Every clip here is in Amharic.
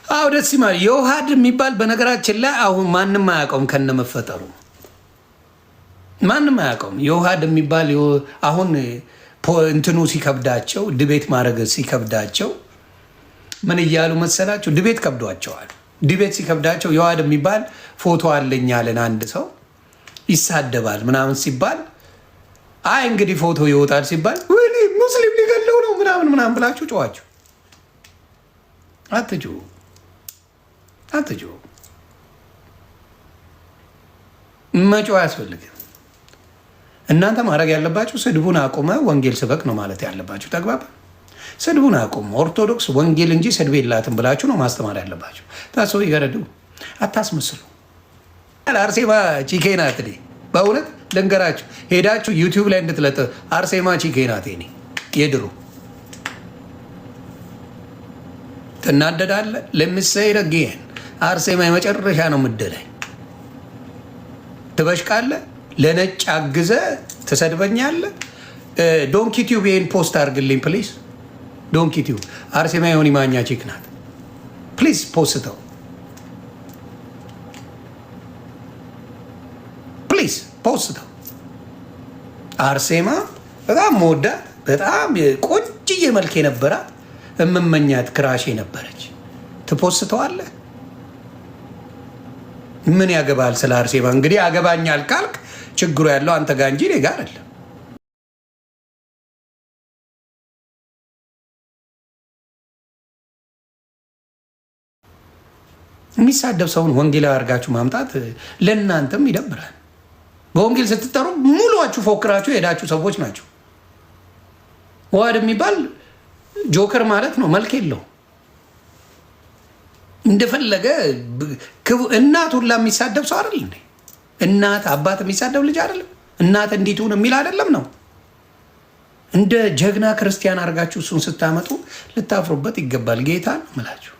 አዎ ደስ ይማል። የውሃድ የሚባል በነገራችን ላይ አሁን ማንም አያውቀውም ከነመፈጠሩ ማንም አያውቀውም። የውሃድ የሚባል አሁን እንትኑ ሲከብዳቸው ድቤት ማድረግ ሲከብዳቸው ምን እያሉ መሰላቸው? ድቤት ከብዷቸዋል። ድቤት ሲከብዳቸው የውሃድ የሚባል ፎቶ አለኝ ያለን አንድ ሰው ይሳደባል ምናምን ሲባል አይ እንግዲህ ፎቶ ይወጣል ሲባል ወይኔ ሙስሊም ሊገለው ነው ምናምን ምናምን ብላችሁ ጨዋችሁ አትጩ መጮህ አያስፈልግም። እናንተ ማድረግ ያለባችሁ ስድቡን አቁመ ወንጌል ስበክ ነው ማለት ያለባችሁ። ተግባባ። ስድቡን አቁመ ኦርቶዶክስ ወንጌል እንጂ ስድብ የላትም ብላችሁ ነው ማስተማር ያለባችሁ። ታሰው ይገረዱ አታስመስሉ። አርሴማ ቺኬ ናት። በእውነት ልንገራችሁ ሄዳችሁ ዩቲዩብ ላይ እንድትለጥ አርሴማ ቺኬ ናት። ኔ የድሮ ትናደዳለ ለምሰይረግን አርሴማ የመጨረሻ ነው ምድለኝ። ትበሽቃለ ለነጭ አግዘ ትሰድበኛለ። ዶንኪ ቲዩብ ይህን ፖስት አድርግልኝ ፕሊዝ። ዶንኪ ቲዩብ አርሴማ የሆን ማኛ ቺክ ናት። ፕሊዝ ፖስተው ፕሊዝ ፖስተው። አርሴማ በጣም መወዳት በጣም ቆንጅዬ መልክ የነበራት እምመኛት ክራሼ ነበረች። ትፖስተዋለህ። ምን ያገባል ስለ አርሴማ? እንግዲህ ያገባኛል ካልክ ችግሩ ያለው አንተ ጋር እንጂ እኔ ጋር አይደለም። የሚሳደብ ሰውን ወንጌላዊ አድርጋችሁ ማምጣት ለእናንተም ይደብራል። በወንጌል ስትጠሩ ሙሉዋችሁ ፎክራችሁ የሄዳችሁ ሰዎች ናቸው። ዋድ የሚባል ጆከር ማለት ነው። መልክ የለው እንደፈለገ እናት ሁላ የሚሳደብ ሰው አይደል እንዴ? እናት አባት የሚሳደብ ልጅ አይደለም። እናት እንዲቱን የሚል አይደለም ነው። እንደ ጀግና ክርስቲያን አድርጋችሁ እሱን ስታመጡ ልታፍሩበት ይገባል። ጌታ ነው የምላችሁ፣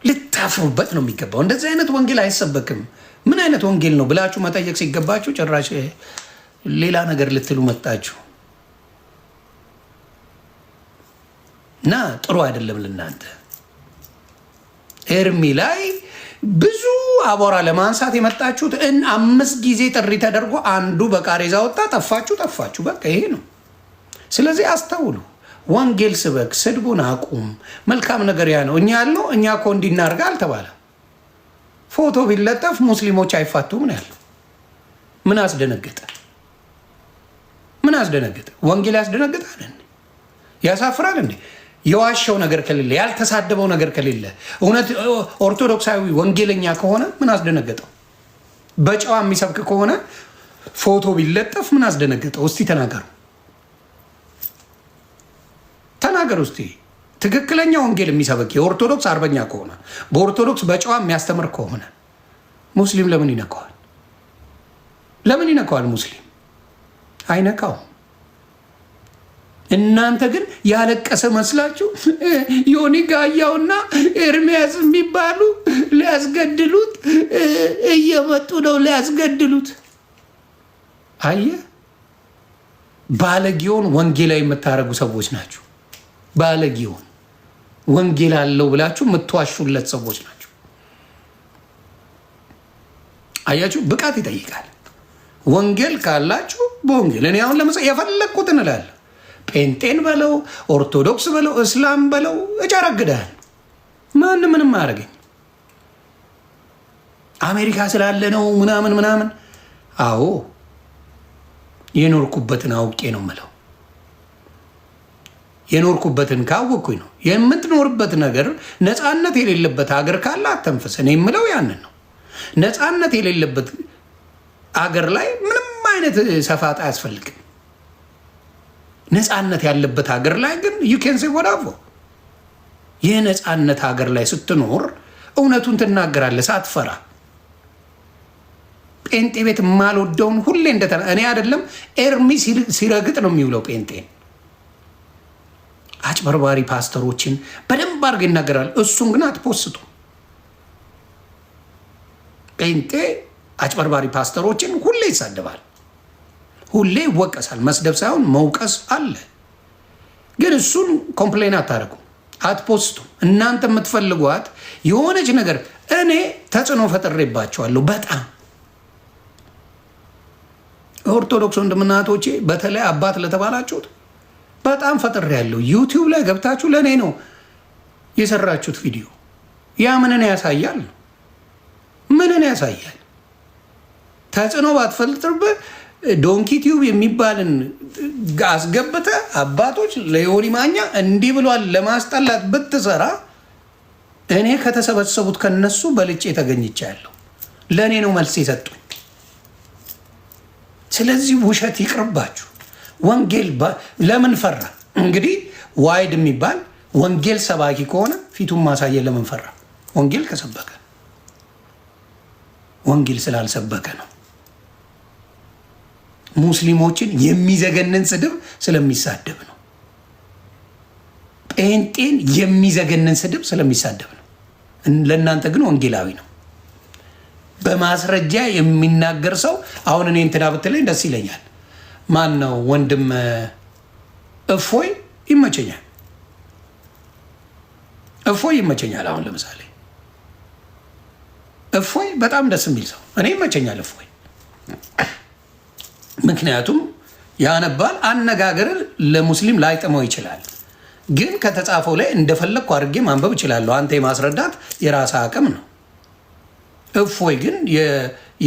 ልታፍሩበት ነው የሚገባው። እንደዚህ አይነት ወንጌል አይሰበክም። ምን አይነት ወንጌል ነው ብላችሁ መጠየቅ ሲገባችሁ ጭራሽ ሌላ ነገር ልትሉ መጣችሁ እና ጥሩ አይደለም ልናንተ። ኤርሚ ላይ ብዙ አቧራ ለማንሳት የመጣችሁት 5 ጊዜ ጥሪ ተደርጎ አንዱ በቃሬዛ ወጣ። ጠፋችሁ። በቃ ይሄ ነው። ስለዚህ አስተውሉ። ወንጌል ስበክ፣ ስድቡን አቁም። መልካም ነገር ያ ነው። እኛ ያልነው እኛ እኮ እንዲናርጋ አልተባለ። ፎቶ ቢለጠፍ ሙስሊሞች አይፋቱም ነው ያለው። ምን አስደነገጠ? ወንጌል ያስደነግጣል? ያሳፍራል እንዴ? የዋሸው ነገር ከሌለ ያልተሳደበው ነገር ከሌለ እውነት ኦርቶዶክሳዊ ወንጌለኛ ከሆነ ምን አስደነገጠው? በጨዋ የሚሰብክ ከሆነ ፎቶ ቢለጠፍ ምን አስደነገጠው? እስቲ ተናገሩ እስቲ። ትክክለኛ ወንጌል የሚሰብክ የኦርቶዶክስ አርበኛ ከሆነ በኦርቶዶክስ በጨዋ የሚያስተምር ከሆነ ሙስሊም ለምን ይነካዋል? ሙስሊም አይነካውም። እናንተ ግን ያለቀሰ መስላችሁ ዮኒ ጋያውና ኤርሚያስ የሚባሉ ሊያስገድሉት እየመጡ ነው። ሊያስገድሉት አየ ባለጊዮን ወንጌላዊ የምታረጉ ሰዎች ናቸው። ባለጊዮን ወንጌል አለው ብላችሁ የምትዋሹለት ሰዎች ናቸው። አያችሁ፣ ብቃት ይጠይቃል። ወንጌል ካላችሁ በወንጌል እኔ አሁን ለምሳሌ የፈለግኩትን እላለሁ። ጴንጤን በለው ኦርቶዶክስ በለው እስላም በለው እጨረግዳል። ምንም አያደርገኝ። አሜሪካ ስላለ ነው ምናምን። አዎ የኖርኩበትን አውቄ ነው የምለው። የኖርኩበትን ካወቅኩኝ ነው። የምትኖርበት ነገር ነፃነት የሌለበት ሀገር ካለ አተንፍስ። እኔ የምለው ያንን ነው። ነፃነት የሌለበት ሀገር ላይ ምንም አይነት ሰፋጣ አያስፈልግም። ነፃነት ያለበት ሀገር ላይ ግን ዩኬንሴ ወዳፎ የነፃነት ሀገር ላይ ስትኖር እውነቱን ትናገራለህ ሳትፈራ። ጴንጤ ቤት የማልወደውን ሁሌ እኔ አይደለም ኤርሚ ሲረግጥ ነው የሚውለው ጴንጤን። አጭበርባሪ ፓስተሮችን በደንብ አድርገው ይናገራል። እሱን ግን አትፖስቱ። ጴንጤ አጭበርባሪ ፓስተሮችን ሁሌ ይሳደባል፣ ሁሌ ይወቀሳል። መስደብ ሳይሆን መውቀስ አለ። ግን እሱን ኮምፕሌን አታደርጉ። አትፖስቱ። እናንተ የምትፈልጓት የሆነች ነገር እኔ ተጽዕኖ ፈጥሬባቸዋለሁ በጣም ኦርቶዶክስ ወንድምና እህቶቼ፣ በተለይ አባት ለተባላችሁት በጣም ፈጥሬያለሁ። ዩቲዩብ ላይ ገብታችሁ ለእኔ ነው የሰራችሁት ቪዲዮ። ያ ምንን ያሳያል? ምንን ያሳያል? ተጽዕኖ ባትፈልጥርብህ ዶንኪ ቲዩብ የሚባልን አስገብተ አባቶች ለዮኒ ማኛ እንዲህ ብሏል ለማስጠላት ብትሰራ እኔ ከተሰበሰቡት ከነሱ በልጬ ተገኝቻለሁ። ለእኔ ነው መልስ የሰጡኝ። ስለዚህ ውሸት ይቅርባችሁ። ወንጌል ለምን ፈራ? እንግዲህ ዋይድ የሚባል ወንጌል ሰባኪ ከሆነ ፊቱን ማሳየት ለምን ፈራ? ወንጌል ከሰበከ ወንጌል ስላልሰበከ ነው። ሙስሊሞችን የሚዘገንን ስድብ ስለሚሳደብ ነው። ጴንጤን የሚዘገንን ስድብ ስለሚሳደብ ነው። ለእናንተ ግን ወንጌላዊ ነው። በማስረጃ የሚናገር ሰው አሁን እኔ እንትና ብትለኝ ደስ ይለኛል። ማን ነው ወንድም እፎይ ይመቸኛል። እፎይ ይመቸኛል። አሁን ለምሳሌ እፎይ በጣም ደስ የሚል ሰው እኔ ይመቸኛል እፎይ። ምክንያቱም ያነባል። አነጋገር ለሙስሊም ላይጥመው ይችላል፣ ግን ከተጻፈው ላይ እንደፈለግኩ አድርጌ ማንበብ እችላለሁ። አንተ የማስረዳት የራስ አቅም ነው። እፎይ ግን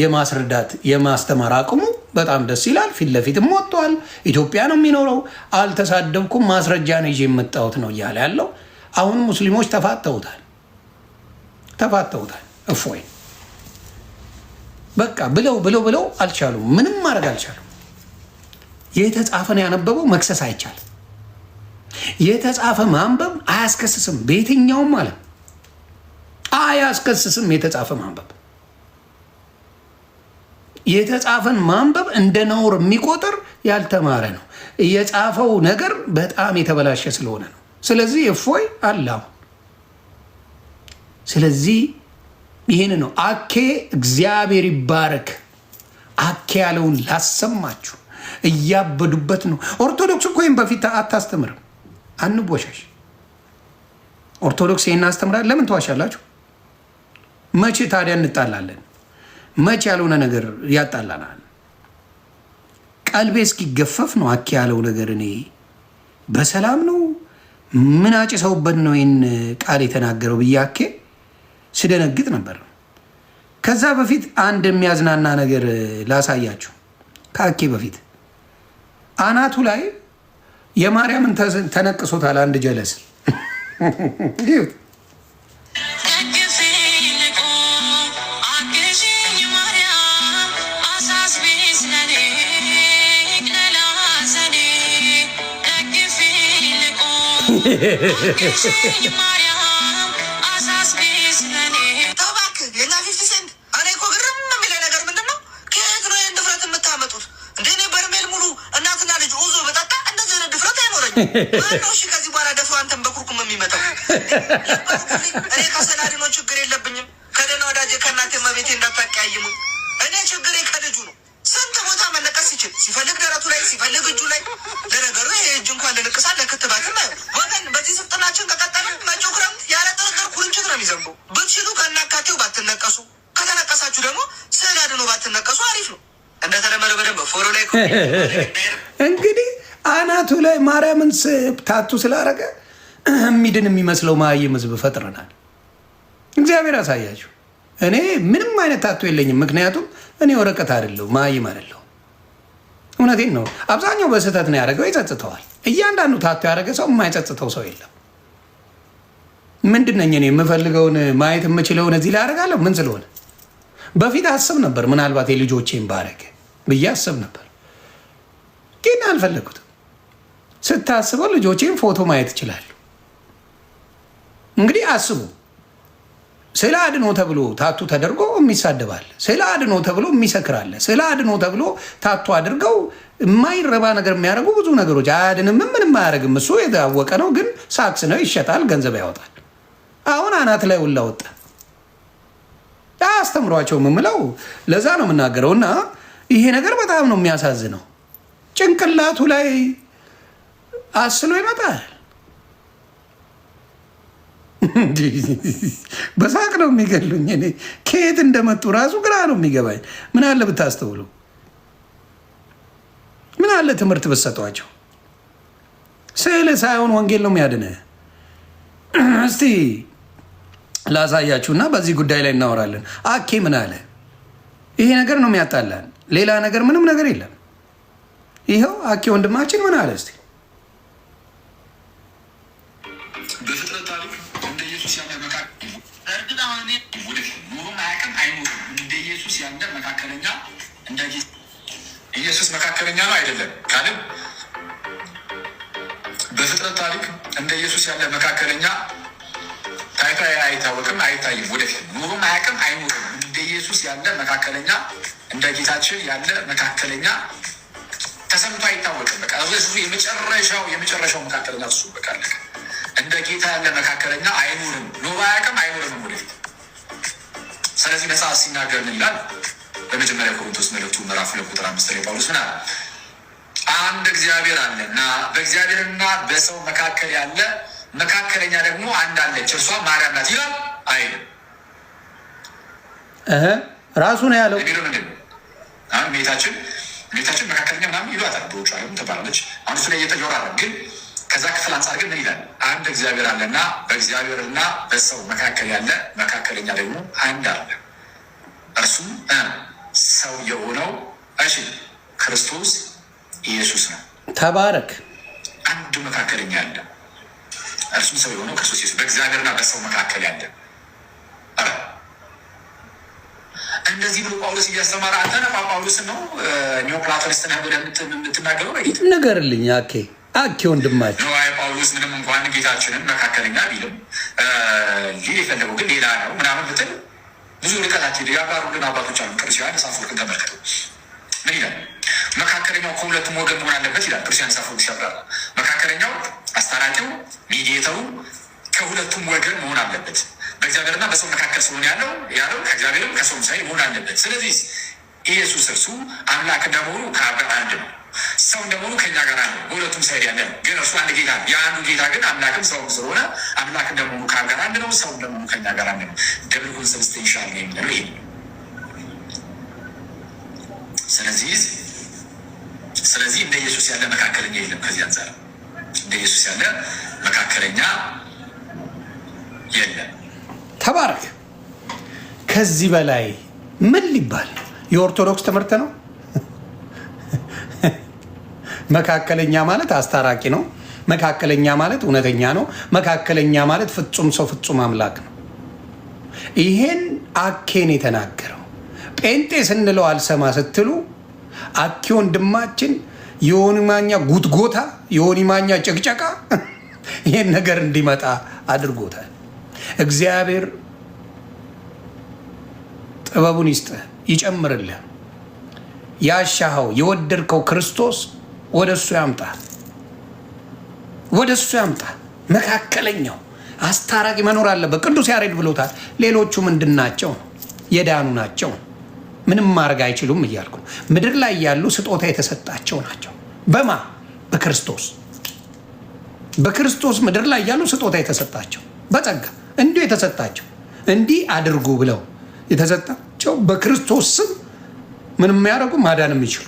የማስረዳት የማስተማር አቅሙ በጣም ደስ ይላል። ፊት ለፊትም ወጥቷል። ኢትዮጵያ ነው የሚኖረው። አልተሳደብኩም፣ ማስረጃ ነው ይዤ የመጣሁት ነው እያለ ያለው። አሁን ሙስሊሞች ተፋተውታል። እፎይ በቃ ብለው አልቻሉም። ምንም ማድረግ አልቻሉም። የተጻፈን ያነበበው መክሰስ አይቻልም። የተጻፈ ማንበብ አያስከስስም። በየትኛውም ማለት አያስከስስም። የተጻፈ ማንበብ የተጻፈን ማንበብ እንደ ነውር የሚቆጥር ያልተማረ ነው። የጻፈው ነገር በጣም የተበላሸ ስለሆነ ነው። ስለዚህ እፎይ አላሁ። ስለዚህ ይህን ነው አኬ እግዚአብሔር ይባረክ። አኬ ያለውን ላሰማችሁ። እያበዱበት ነው። ኦርቶዶክስ እኮ ይህም በፊት አታስተምርም። አንቦሻሽ። ኦርቶዶክስ ይህን አስተምራል። ለምን ተዋሻላችሁ? መቼ ታዲያ እንጣላለን? መቼ ያልሆነ ነገር ያጣላናል? ቀልቤ እስኪገፈፍ ነው አኬ ያለው ነገር። እኔ በሰላም ነው ምን አጭሰውበት ነው ይህን ቃል የተናገረው ብዬ አኬ ስደነግጥ ነበር። ከዛ በፊት አንድ የሚያዝናና ነገር ላሳያችሁ። ከአኬ በፊት አናቱ ላይ የማርያምን ተነቅሶታል አንድ ጀለስ። ከዚህ በኋላ ደፍሮ አንተን በኩርኩም የሚመጣው እኔ ከሰላዲ ነው። ችግር የለብኝም። ከደህና ወዳጄ ከእናቴ መቤቴ እንዳታቀያይሙኝ። እኔ ችግሬ ከልጁ ነው። ስንት ቦታ መነቀስ ይችል፣ ሲፈልግ ደረቱ ላይ፣ ሲፈልግ እጁ ላይ። ለነገሩ ይሄ እጅ እንኳን ልንቅሳል ለክትባትም ወገን። በዚህ ስልጥናችን ከቀጠለ መጪው ክረምት ያለ ጥርጥር ኩርንችት ነው የሚዘንበው። ብትችሉ ከናካቴው ባትነቀሱ፣ ከተነቀሳችሁ ደግሞ ስዕል አድኖ ባትነቀሱ አሪፍ ነው። እንደተለመደው በደንብ ፎሎ ላይ እንግዲህ አናቱ ላይ ማርያምን ታቱ ስላረገ የሚድን የሚመስለው መሀይም ህዝብ ፈጥረናል። እግዚአብሔር ያሳያችሁ። እኔ ምንም አይነት ታቱ የለኝም። ምክንያቱም እኔ ወረቀት አይደለሁ፣ መሀይም አይደለሁ። እውነቴን ነው። አብዛኛው በስህተት ነው ያደረገው፣ ይጸጽተዋል። እያንዳንዱ ታቱ ያደረገ ሰው የማይጸጽተው ሰው የለም። ምንድን ነኝ እኔ? የምፈልገውን ማየት የምችለውን እዚህ ላይ አደርጋለሁ። ምን ስለሆነ በፊት አስብ ነበር፣ ምናልባት የልጆቼን ባረግ ብዬ አስብ ነበር፣ ግን አልፈለጉትም። ስታስበው ልጆቼን ፎቶ ማየት ይችላሉ። እንግዲህ አስቡ። ስለ አድኖ ተብሎ ታቱ ተደርጎ የሚሳደባል። ስለ አድኖ ተብሎ የሚሰክራለ። ስለ አድኖ ተብሎ ታቱ አድርገው የማይረባ ነገር የሚያደርጉ ብዙ ነገሮች። አያድንም፣ ምንም አያደርግም። እሱ የታወቀ ነው። ግን ሳክስ ነው፣ ይሸጣል፣ ገንዘብ ያወጣል። አሁን አናት ላይ ውላ ወጣ። አስተምሯቸው የምለው ለዛ ነው የምናገረው። እና ይሄ ነገር በጣም ነው የሚያሳዝነው። ጭንቅላቱ ላይ አስሎ ይመጣል። በሳቅ ነው የሚገሉኝ። እኔ ከየት እንደመጡ ራሱ ግራ ነው የሚገባኝ። ምን አለ ብታስተውሉ፣ ምን አለ ትምህርት ብትሰጧቸው። ስዕል ሳይሆን ወንጌል ነው የሚያድንህ። እስቲ ላሳያችሁና በዚህ ጉዳይ ላይ እናወራለን። አኬ ምን አለ? ይሄ ነገር ነው የሚያጣላን፣ ሌላ ነገር ምንም ነገር የለም። ይኸው አኬ ወንድማችን ምን አለ? እስቲ በፍጥረት ታሪክ እንደ ኢየሱስ ያለ እርግጥ አሁን እኔ ወደፊት ኑሮም አያውቅም አይኖርም እንደ ኢየሱስ ያለ መካከለኛ እንደ ኢየሱስ መካከለኛ ነው አይደለም ካልን በፍጥረት ታሪክ እንደ ኢየሱስ ያለ መካከለኛ ታይቶ አይታወቅም አይታይም። ወደፊት ኑሮም አያውቅም አይኖርም እንደ ኢየሱስ ያለ መካከለኛ እንደ ጌታችን ያለ መካከለኛ ተሰምቶ አይታወቅም። በቃ እሱ የመጨረሻው መካከለኛ እሱ በቃ እንደ ጌታ ያለ መካከለኛ አይኖርም፣ ኖሮ አያውቅም አይኖርም ወደፊት። ስለዚህ መጽሐፍ ሲናገር ምን ይላል? በመጀመሪያ ቆሮንቶስ መልእክቱ ምዕራፍ 2 ቁጥር 5 ላይ ጳውሎስ ምን አለ? አንድ እግዚአብሔር አለ እና በእግዚአብሔርና በሰው መካከል ያለ መካከለኛ ደግሞ አንድ አለች፣ እርሷ ማርያም ናት ይላል አይልም? ራሱ ነው ያለው። አሁን ሜታችን መካከለኛ ምናምን ይሏታል፣ በውጭ ዓለም ትባላለች። አሁን እሱ ላይ እየተጀወራለ ግን ከዛ ክፍል አንጻር ግን ምን ይላል? አንድ እግዚአብሔር አለና በእግዚአብሔርና በሰው መካከል ያለ መካከለኛ ደግሞ አንድ አለ፣ እርሱም ሰው የሆነው ክርስቶስ ኢየሱስ ነው። ተባረክ። አንድ መካከለኛ ያለ እርሱም ሰው የሆነው ክርስቶስ ኢየሱስ፣ በእግዚአብሔርና በሰው መካከል ያለ። እንደዚህ ብሎ ጳውሎስ እያስተማረ አንተ ነህ ጳውሎስ ነው ኒዮ ፕላቶኒስት ነህ ብለህ የምትናገረው ንገርልኝ አኬ ወንድማችን። ጳውሎስ ምንም እንኳን ጌታችንን መካከለኛ ቢልም ሊል የፈለገው ግን ሌላ ነው ምናምን ብትል ብዙ ርቀታችን ያጋሩልን አባቶች አሉ። ቅዱስ ዮሐንስ አፈወርቅን ተመልከቱ። ምን ይላል? መካከለኛው ከሁለቱም ወገን መሆን አለበት ይላል ቅዱስ ዮሐንስ አፈወርቅ ሲያብራራ። መካከለኛው አስታራቂው ሚዲዬተሩ ከሁለቱም ወገን መሆን አለበት። በእግዚአብሔርና በሰው መካከል ስለሆነ ያለው ከእግዚአብሔርም ከሰውም ሳይል መሆን አለበት። ስለዚህ ኢየሱስ እርሱ አምላክ እንደመሆኑ ከአብ ጋር አንድ ነው፣ ሰው እንደመሆኑ ከኛ ጋር አንድ ነው። በሁለቱም ሳይል ያለ ነው። ግን እርሱ አንድ ጌታ ነው። የአንዱ ጌታ ግን አምላክም ሰውም ስለሆነ አምላክ እንደመሆኑ ከአብ ጋር አንድ ነው፣ ሰው እንደመሆኑ ከኛ ጋር አንድ ነው። ደብል ኮንሰብስቴንሻል ነው የሚለው ይሄ። ስለዚህ እንደ ኢየሱስ ያለ መካከለኛ የለም። ከዚህ አንጻር እንደ ኢየሱስ ያለ መካከለኛ የለም። ተባረክ። ከዚህ በላይ ምን ሊባል ነው? የኦርቶዶክስ ትምህርት ነው። መካከለኛ ማለት አስታራቂ ነው። መካከለኛ ማለት እውነተኛ ነው። መካከለኛ ማለት ፍጹም ሰው ፍጹም አምላክ ነው። ይሄን አኬን የተናገረው ጴንጤ ስንለው አልሰማ ስትሉ አኬ ወንድማችን የሆኒ ማኛ ጉትጎታ የሆኒ ማኛ ጨቅጨቃ ይሄን ነገር እንዲመጣ አድርጎታል። እግዚአብሔር ጥበቡን ይስጥህ ይጨምርልህ። ያሻኸው የወደድከው ክርስቶስ ወደ እሱ ያምጣ። መካከለኛው አስታራቂ መኖር አለበት። ቅዱስ ያሬድ ብሎታል። ሌሎቹ ምንድን ናቸው? የዳኑ ናቸው፣ ምንም ማድረግ አይችሉም እያልኩ ምድር ላይ ያሉ ስጦታ የተሰጣቸው ናቸው። በማ በክርስቶስ ምድር ላይ ያሉ ስጦታ የተሰጣቸው በጸጋ እንዲሁ የተሰጣቸው እንዲህ አድርጉ ብለው የተሰጣቸው በክርስቶስ ስም ምንም የሚያደርጉ ማዳን የሚችሉ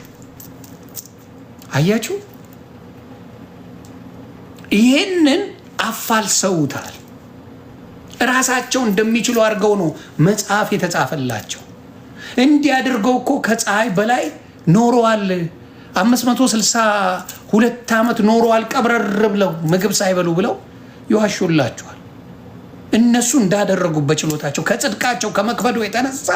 አያችሁ። ይህንን አፋልሰውታል። ራሳቸው እንደሚችሉ አድርገው ነው መጽሐፍ የተጻፈላቸው። እንዲህ አድርገው እኮ ከፀሐይ በላይ ኖረዋል። 562 ዓመት ኖረዋል። ቀብረር ብለው ምግብ ሳይበሉ ብለው ይዋሹላቸዋል። እነሱ እንዳደረጉ በችሎታቸው ከጽድቃቸው ከመክፈዱ የተነሳ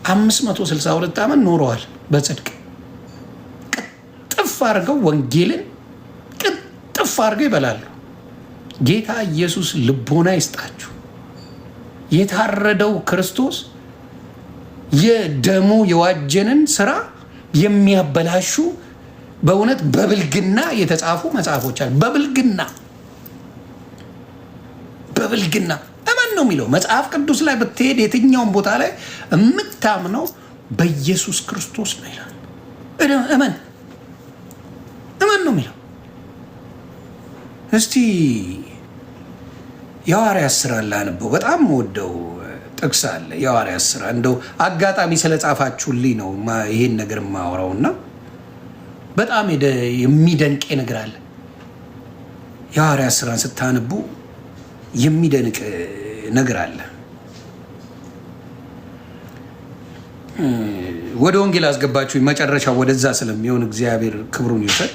562 ዓመት ኖረዋል በጽድቅ። ቅጥፍ አድርገው ወንጌልን ቅጥፍ አድርገው ይበላሉ። ጌታ ኢየሱስ ልቦና ይስጣችሁ። የታረደው ክርስቶስ የደሙ የዋጀንን ስራ የሚያበላሹ በእውነት በብልግና የተጻፉ መጽሐፎች አሉ። በብልግና እመን ነው የሚለው መጽሐፍ ቅዱስ ላይ ብትሄድ የትኛውን ቦታ ላይ የምታምነው በኢየሱስ ክርስቶስ ነው ይላል። እመን ነው የሚለው። እስቲ የሐዋርያት ሥራ ላነበው በጣም ወደው ጥቅስ አለ። የሐዋርያት ሥራ እንደው አጋጣሚ ስለጻፋችሁልኝ ነው ይሄን ነገር የማወራው እና በጣም የሚደንቅ ነገር አለ። የሐዋርያት ሥራን ስታነቡ የሚደንቅ ነገር አለ። ወደ ወንጌል አስገባችሁ። መጨረሻው ወደዛ ስለሚሆን እግዚአብሔር ክብሩን ይውሰድ።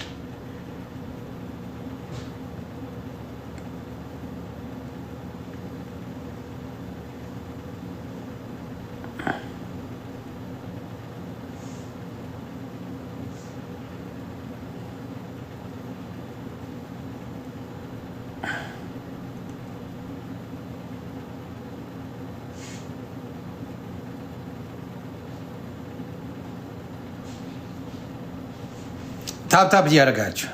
ታብታብ እያደረጋችሁ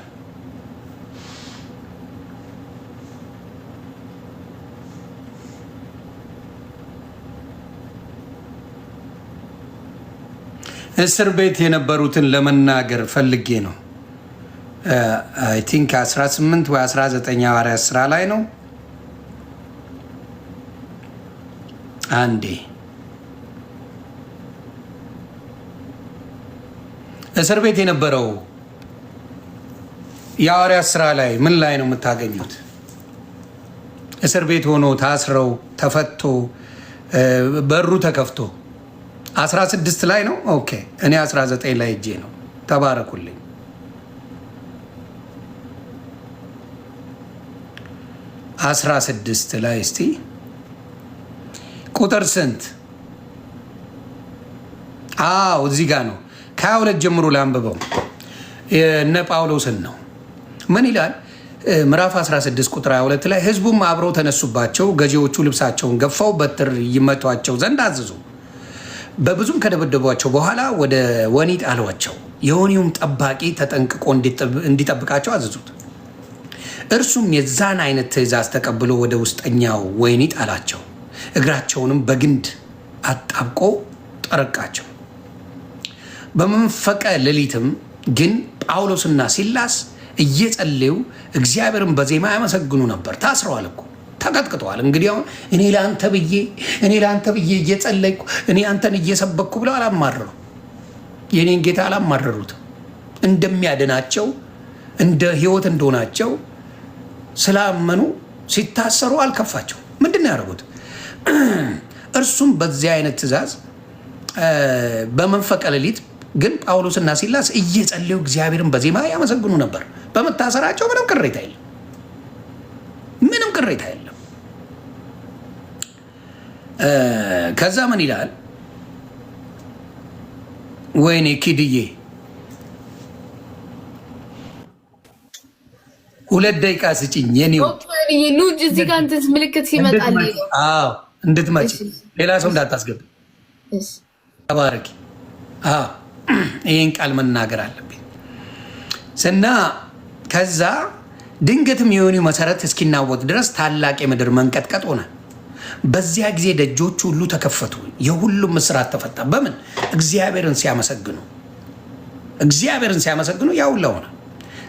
እስር ቤት የነበሩትን ለመናገር ፈልጌ ነው። አይ ቲንክ 18 ወይ 19 ሐዋርያት ሥራ ላይ ነው። አንዴ እስር ቤት የነበረው የሐዋርያት ሥራ ላይ ምን ላይ ነው የምታገኙት? እስር ቤት ሆኖ ታስረው ተፈቶ በሩ ተከፍቶ 16 ላይ ነው። ኦኬ እኔ 19 ላይ እጄ ነው። ተባረኩልኝ። 16 ላይ እስቲ ቁጥር ስንት? አዎ እዚህ ጋር ነው። ከ22 ጀምሮ ላንብበው። እነ ጳውሎስን ነው። ምን ይላል? ምዕራፍ 16 ቁጥር 22 ላይ ህዝቡም አብረው ተነሱባቸው፣ ገዢዎቹ ልብሳቸውን ገፋው በትር ይመቷቸው ዘንድ አዘዙ። በብዙም ከደበደቧቸው በኋላ ወደ ወህኒ ጣሏቸው። የወህኒውም ጠባቂ ተጠንቅቆ እንዲጠብቃቸው አዘዙት። እርሱም የዛን አይነት ትእዛዝ ተቀብሎ ወደ ውስጠኛው ወህኒ ጣላቸው። እግራቸውንም በግንድ አጣብቆ ጠረቃቸው። በመንፈቀ ሌሊትም ግን ጳውሎስና ሲላስ እየጸለዩ እግዚአብሔርን በዜማ ያመሰግኑ ነበር። ታስረዋል እኮ ተቀጥቅጠዋል። እንግዲህ አሁን እኔ ለአንተ ብዬ እየጸለይኩ እኔ አንተን እየሰበኩ ብለው አላማረሩ። የኔን ጌታ አላማረሩትም። እንደሚያድናቸው እንደ ህይወት እንደሆናቸው ስላመኑ ሲታሰሩ አልከፋቸው። ምንድን ነው ያደረጉት? እርሱም በዚህ አይነት ትእዛዝ በመንፈቀ ሌሊት ግን ጳውሎስና ሲላስ እየጸለዩ እግዚአብሔርን በዜማ ያመሰግኑ ነበር። በመታሰራቸው ምንም ቅሬታ የለም። ምንም ቅሬታ የለም። ከዛ ምን ይላል? ወይኔ ኪድዬ 2 ደቂቃ ስጭኝ። የኔው እዚህ ጋር እንትን ምልክት ሲመጣል እንድትመጪ ሌላ ሰው እንዳታስገብ። ተባረኪ። ይህን ቃል መናገር አለብኝ እና ከዛ ድንገትም የወህኒው መሰረት እስኪናወጥ ድረስ ታላቅ የምድር መንቀጥቀጥ ሆነ። በዚያ ጊዜ ደጆቹ ሁሉ ተከፈቱ፣ የሁሉም እስራት ተፈታ። በምን? እግዚአብሔርን ሲያመሰግኑ ያው ሁሉ ሆነ።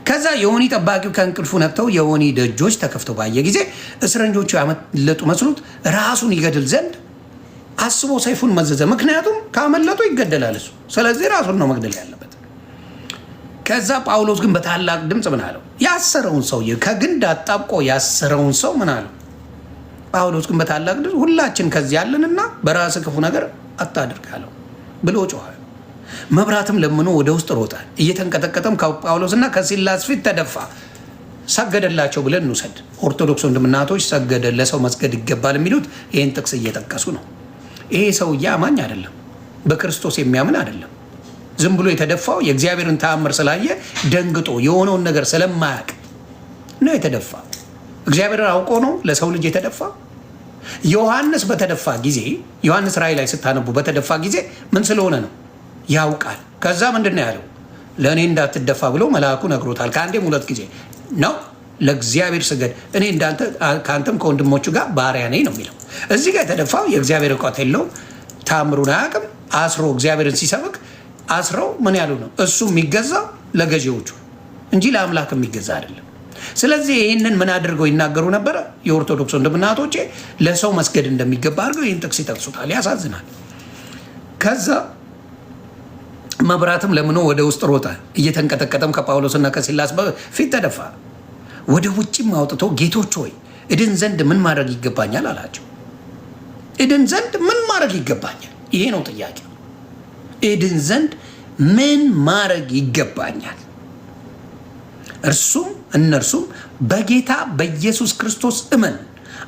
ከዛ የወህኒ ጠባቂው ከእንቅልፉ ነቅተው የወህኒ ደጆች ተከፍተው ባየ ጊዜ እስረኞቹ ያመለጡ መስሎት ራሱን ይገድል ዘንድ አስቦ ሰይፉን መዘዘ። ምክንያቱም ካመለጡ ይገደላል እሱ። ስለዚህ ራሱን ነው መግደል ያለበት። ከዛ ጳውሎስ ግን በታላቅ ድምፅ ምን አለው? ያሰረውን ሰው ከግንድ አጣብቆ ያሰረውን ሰው ምን አለው? ጳውሎስ ግን በታላቅ ድምፅ ሁላችን ከዚህ ያለንና በራስ ክፉ ነገር አታድርግ አለው ብሎ ጮኸ። መብራትም ለምኖ ወደ ውስጥ ሮጠ። እየተንቀጠቀጠም ከጳውሎስና ከሲላስ ፊት ተደፋ። ሰገደላቸው ብለን እንውሰድ። ኦርቶዶክስ ወንድምናቶች ሰገደ ለሰው መስገድ ይገባል የሚሉት ይህን ጥቅስ እየጠቀሱ ነው። ይሄ ሰውዬ አማኝ አይደለም፣ በክርስቶስ የሚያምን አይደለም። ዝም ብሎ የተደፋው የእግዚአብሔርን ተአምር ስላየ ደንግጦ የሆነውን ነገር ስለማያውቅ ነው የተደፋ። እግዚአብሔርን አውቆ ነው ለሰው ልጅ የተደፋ። ዮሐንስ በተደፋ ጊዜ፣ ዮሐንስ ራእይ ላይ ስታነቡ በተደፋ ጊዜ ምን ስለሆነ ነው? ያውቃል። ከዛ ምንድን ነው ያለው? ለእኔ እንዳትደፋ ብሎ መልአኩ ነግሮታል። ከአንዴም 2 ጊዜ ነው ለእግዚአብሔር ስገድ፣ እኔ እንዳንተ ከአንተም ከወንድሞቹ ጋር ባሪያ ነኝ ነው የሚለው። እዚህ ጋር የተደፋው የእግዚአብሔር እውቀት የለውም፣ ታምሩን አያውቅም። አስሮ እግዚአብሔርን ሲሰብክ አስረው ምን ያሉ ነው? እሱ የሚገዛው ለገዢዎቹ እንጂ ለአምላክ የሚገዛ አይደለም። ስለዚህ ይህንን ምን አድርገው ይናገሩ ነበረ? የኦርቶዶክስ ወንድምና እህቶቼ ለሰው መስገድ እንደሚገባ አድርገው ይህን ጥቅስ ይጠቅሱታል። ያሳዝናል። ከዛ መብራትም ለምኖ ወደ ውስጥ ሮጠ፣ እየተንቀጠቀጠም ከጳውሎስና ከሲላስ ፊት ተደፋ። ወደ ውጭም አውጥቶ ጌቶች ሆይ እድን ዘንድ ምን ማድረግ ይገባኛል አላቸው። እድን ዘንድ ምን ማድረግ ይገባኛል? ይሄ ነው ጥያቄ። እድን ዘንድ ምን ማድረግ ይገባኛል? እነርሱም በጌታ በኢየሱስ ክርስቶስ እመን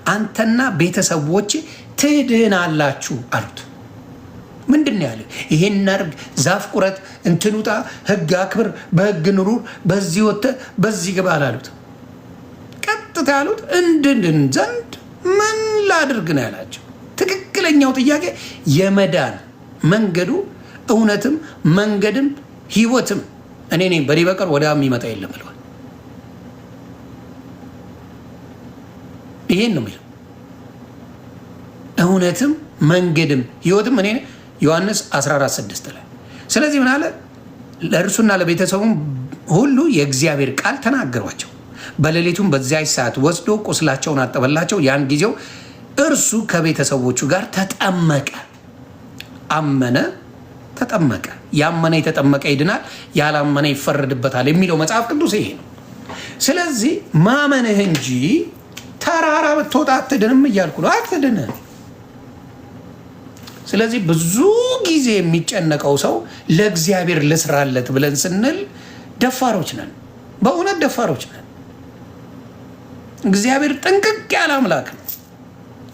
አንተና ቤተሰቦች ትድናላችሁ አሉት። ምንድን ነው ያለ? ይሄን አድርግ፣ ዛፍ ቁረጥ፣ እንትኑጣ፣ ህግ አክብር፣ በህግ ኑሩር፣ በዚህ ወጥተህ በዚህ ግባ አላሉት። ቀጥታ ያሉት እንድን ዘንድ ምን ላድርግ ነው ያላቸው። ትክክለኛው ጥያቄ የመዳን መንገዱ እውነትም መንገድም ህይወትም እኔ ነኝ፣ በኔ በቀር ወደ አብ የሚመጣ የለም ብለዋል። ይሄን ነው የሚለው እውነትም መንገድም ህይወትም እኔ ነኝ፣ ዮሐንስ 14:6 ላይ። ስለዚህ ምን አለ? ለእርሱና ለቤተሰቡም ሁሉ የእግዚአብሔር ቃል ተናገሯቸው። በሌሊቱም በዚያች ሰዓት ወስዶ ቁስላቸውን አጠበላቸው። ያን ጊዜው እርሱ ከቤተሰቦቹ ጋር ተጠመቀ። አመነ፣ ተጠመቀ። ያመነ የተጠመቀ ይድናል፣ ያላመነ ይፈረድበታል የሚለው መጽሐፍ ቅዱስ ይሄ ነው። ስለዚህ ማመንህ እንጂ ተራራ ብትወጣ አትድንም እያልኩ ነው። አትድንም። ስለዚህ ብዙ ጊዜ የሚጨነቀው ሰው ለእግዚአብሔር ልስራለት ብለን ስንል ደፋሮች ነን። በእውነት ደፋሮች ነን። እግዚአብሔር ጥንቅቅ ያለ አምላክ ነው።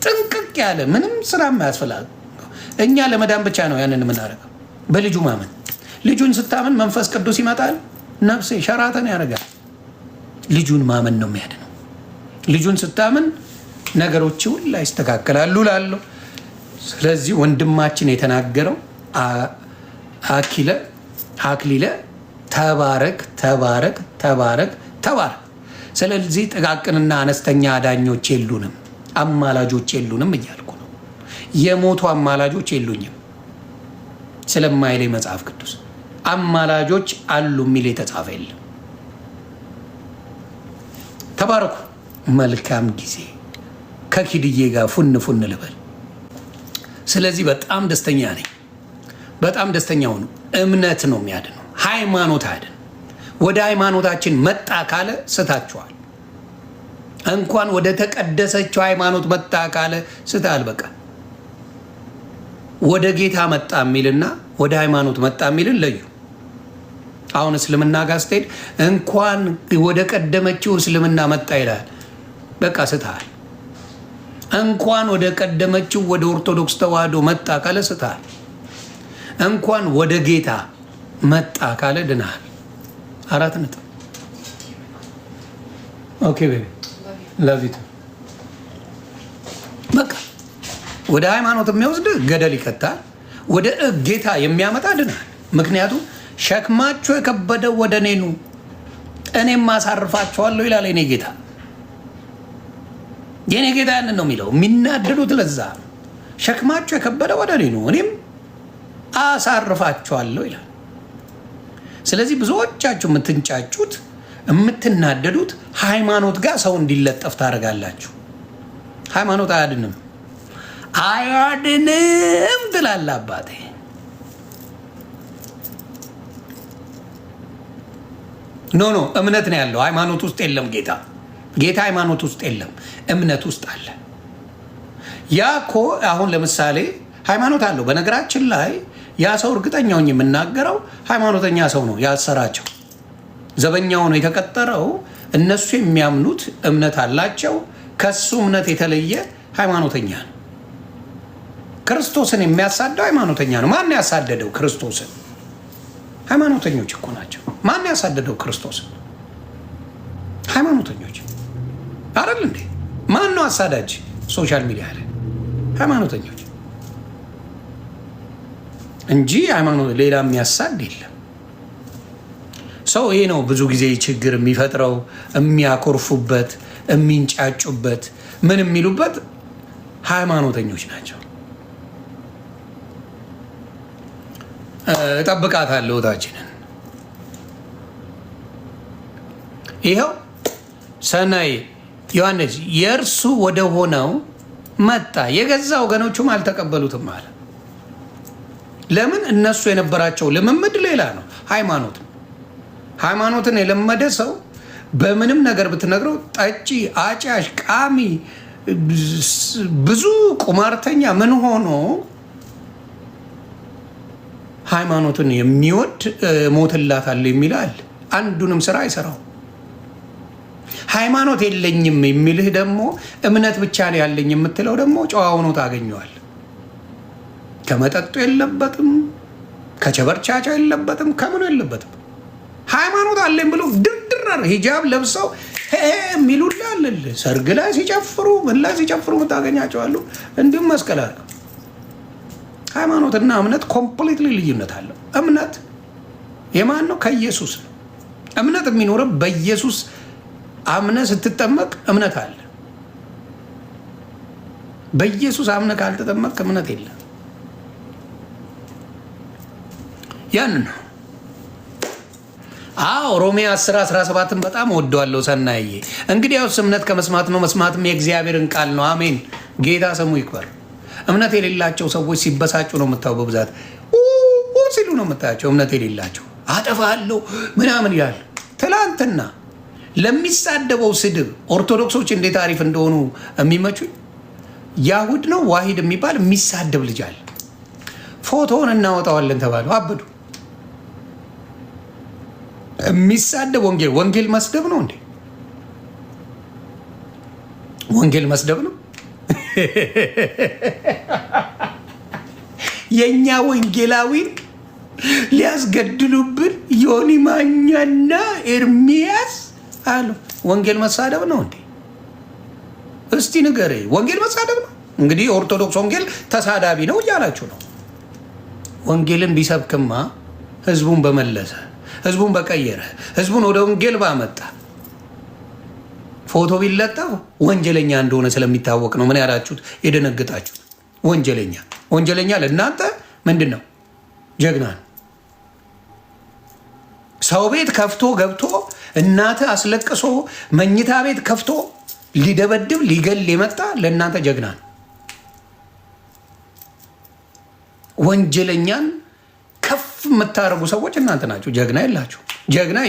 ጥንቅቅ ያለ ምንም ስራ የማያስፈልግ። እኛ ለመዳን ብቻ ነው ያንን የምናደርገው፣ በልጁ ማመን። ልጁን ስታምን መንፈስ ቅዱስ ይመጣል፣ ነፍሴ ሸራተን ያደርጋል። ልጁን ማመን ነው የሚያድነው። ልጁን ስታምን ነገሮች ሁሉ ይስተካከላሉ ላለው። ስለዚህ ወንድማችን የተናገረው አክሊለ ተባረክ ተባረክ ተባረክ ተባረክ። ስለዚህ ጥቃቅንና አነስተኛ አዳኞች የሉንም፣ አማላጆች የሉንም እያልኩ ነው። የሞቱ አማላጆች የሉኝም ስለማይለኝ መጽሐፍ ቅዱስ አማላጆች አሉ የሚል የተጻፈ የለም። ተባረኩ። መልካም ጊዜ ከኪድዬ ጋር ፉን ፉን ልበል። ስለዚህ በጣም ደስተኛ ነኝ። በጣም ደስተኛ ሆኑ። እምነት ነው የሚያድነው፣ ሃይማኖት አያድን። ወደ ሃይማኖታችን መጣ ካለ ስታችኋል። እንኳን ወደ ተቀደሰችው ሃይማኖት መጣ ካለ ስታል። በቃ ወደ ጌታ መጣ የሚልና ወደ ሃይማኖት መጣ የሚልን ለዩ። አሁን እስልምና ጋር ስትሄድ እንኳን ወደ ቀደመችው እስልምና መጣ ይላል። በቃ ስትሃል። እንኳን ወደ ቀደመችው ወደ ኦርቶዶክስ ተዋህዶ መጣ ካለ ስትሃል። እንኳን ወደ ጌታ መጣ ካለ ድናሃል። 4 ነጥብ። ኦኬ ቤቢ ለቪቱ በቃ ወደ ሃይማኖት የሚወስድ ገደል ይከታል። ወደ ጌታ የሚያመጣ ድናሃል። ምክንያቱም ሸክማችሁ የከበደው ወደ እኔ ኑ እኔም አሳርፋችኋለሁ ይላል የኔ ጌታ። የኔ ጌታ ያንን ነው የሚለው። የሚናደዱት ለዛ ነው። ሸክማችሁ የከበደ ወደ እኔ ኑ እኔም አሳርፋችኋለሁ ይላል። ስለዚህ ብዙዎቻችሁ የምትንጫጩት የምትናደዱት ሃይማኖት ጋር ሰው እንዲለጠፍ ታደርጋላችሁ። ሃይማኖት አያድንም አያድንም ትላለህ አባቴ። ኖ እምነት ነው ያለው፣ ሃይማኖት ውስጥ የለም። ጌታ ሃይማኖት ውስጥ የለም፣ እምነት ውስጥ አለ። ያ እኮ አሁን ለምሳሌ ሃይማኖት አለው። በነገራችን ላይ ያ ሰው እርግጠኛውን የምናገረው ሃይማኖተኛ ሰው ነው። ያሰራቸው ዘበኛው ነው የተቀጠረው። እነሱ የሚያምኑት እምነት አላቸው። ከሱ እምነት የተለየ ሃይማኖተኛ ነው። ክርስቶስን የሚያሳደው ሃይማኖተኛ ነው። ማን ያሳደደው ክርስቶስን? ሃይማኖተኞች እኮ ናቸው። ማን ያሳደደው ክርስቶስን? ሃይማኖተኞች አይደል እንዴ? ማን ነው አሳዳጅ? ሶሻል ሚዲያ ላይ ሃይማኖተኞች እንጂ ሃይማኖት ሌላ የሚያሳድ የለም። ሰው ይሄ ነው ብዙ ጊዜ ችግር የሚፈጥረው፣ የሚያኮርፉበት፣ የሚንጫጩበት፣ ምን የሚሉበት ሃይማኖተኞች ናቸው። እጠብቃታለሁ እህታችንን። ይኸው ሰናይ ዮሐንስ የእርሱ ወደ ሆነው መጣ፣ የገዛ ወገኖቹም አልተቀበሉትም አለ። ለምን? እነሱ የነበራቸው ልምምድ ሌላ ነው። ሃይማኖትን የለመደ ሰው በምንም ነገር ብትነግረው ጠጪ፣ አጫሽ፣ ቃሚ፣ ብዙ ቁማርተኛ ምን ሆኖ ሃይማኖትን የሚወድ ሞትላታል የሚላል አንዱንም ስራ አይሰራው። ሃይማኖት የለኝም የሚልህ ደግሞ እምነት ብቻ ነው ያለኝ የምትለው ደግሞ ጨዋ ሆኖ ታገኘዋል። ከመጠጡ የለበትም፣ ከቸበርቻቻ የለበትም፣ ከምኑ የለበትም። ሃይማኖት አለኝ ብሎ ድርድር ሂጃብ ለብሰው የሚሉላ አለል ሰርግ ላይ ሲጨፍሩ ምን ላይ ሲጨፍሩ ምታገኛቸዋሉ። እንዲሁም መስቀል አድርገው ሃይማኖትና እምነት ኮምፕሊትሊ ልዩነት አለው። እምነት የማን ነው? ከኢየሱስ ነው። እምነት የሚኖረው በኢየሱስ አምነ ስትጠመቅ እምነት አለ። በኢየሱስ አምነ ካልተጠመቅ እምነት የለም። ያን ነው። ሮሜ 10:17 በጣም ወደዋለሁ ሰናዬ። እንግዲህ ያው እምነት ከመስማት ነው፣ መስማትም የእግዚአብሔርን ቃል ነው። አሜን። ጌታ ስሙ ይክበር። እምነት የሌላቸው ሰዎች ሲበሳጩ ነው የምታው፣ በብዛት ሲሉ ነው የምታያቸው። እምነት የሌላቸው አጠፋለሁ ምናምን ይላል። ትላንትና ለሚሳደበው ስድብ ኦርቶዶክሶች እንዴት አሪፍ እንደሆኑ የሚመቹኝ፣ ያሁድ ነው ዋሂድ የሚባል የሚሳደብ ልጅ አለ። ፎቶውን እናወጣዋለን ተባሉ፣ አብዱ። የሚሳደብ ወንጌል መስደብ ነው እንዴ? ወንጌል መስደብ ነው። የእኛ ወንጌላዊን ሊያስገድሉብን ዮኒ ማኛና ኤርሚያስ አሉ። ወንጌል መሳደብ ነው እንዴ? እስቲ ንገሬ። ወንጌል መሳደብ ነው? እንግዲህ ኦርቶዶክስ ወንጌል ተሳዳቢ ነው እያላችሁ ነው። ወንጌልን ቢሰብክማ ህዝቡን በመለሰ፣ ህዝቡን በቀየረ፣ ህዝቡን ወደ ወንጌል ባመጣ። ፎቶ ቢለጠፍ ወንጀለኛ እንደሆነ ስለሚታወቅ ነው ምን ያላችሁት የደነግጣችሁት። ወንጀለኛ ለእናንተ ምንድን ነው? ጀግና ነው። ሰው ቤት ከፍቶ ገብቶ እናተ አስለቅሶ መኝታ ቤት ከፍቶ ሊደበድብ ሊገል የመጣ ለእናንተ ጀግና ነው። ወንጀለኛን ከፍ የምታደርጉ ሰዎች እናንተ ናችሁ። ጀግና የላችሁ።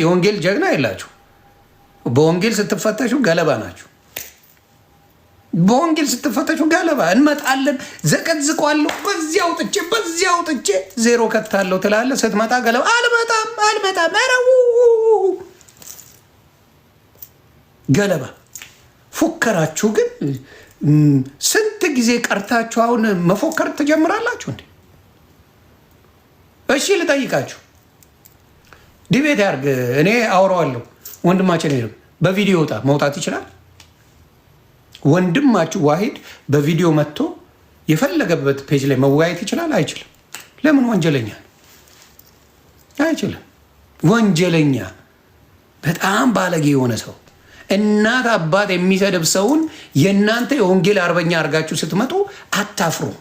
የወንጌል ጀግና የላችሁ። በወንጌል ስትፈተሹ ገለባ ናችሁ። በወንጌል ስትፈተሹ ገለባ። እንመጣለን፣ ዘቀዝቋለሁ፣ በዚያ አውጥቼ ዜሮ ከታለሁ ትላለህ። ስትመጣ ገለባ። አልመጣም ረው ገለባ። ፉከራችሁ ግን ስንት ጊዜ ቀርታችሁ አሁን መፎከር ትጀምራላችሁ እንዴ? እሺ ልጠይቃችሁ፣ ዲቤት ያርግ፣ እኔ አውረዋለሁ። ወንድማችን ሄዱ በቪዲዮ መውጣት ይችላል። ወንድማችሁ ዋሂድ በቪዲዮ መጥቶ የፈለገበት ፔጅ ላይ መወያየት ይችላል? አይችልም። ለምን? ወንጀለኛ አይችልም። ወንጀለኛ በጣም ባለጌ የሆነ ሰው፣ እናት አባት የሚሰድብ ሰውን የእናንተ የወንጌል አርበኛ አድርጋችሁ ስትመጡ አታፍሩም።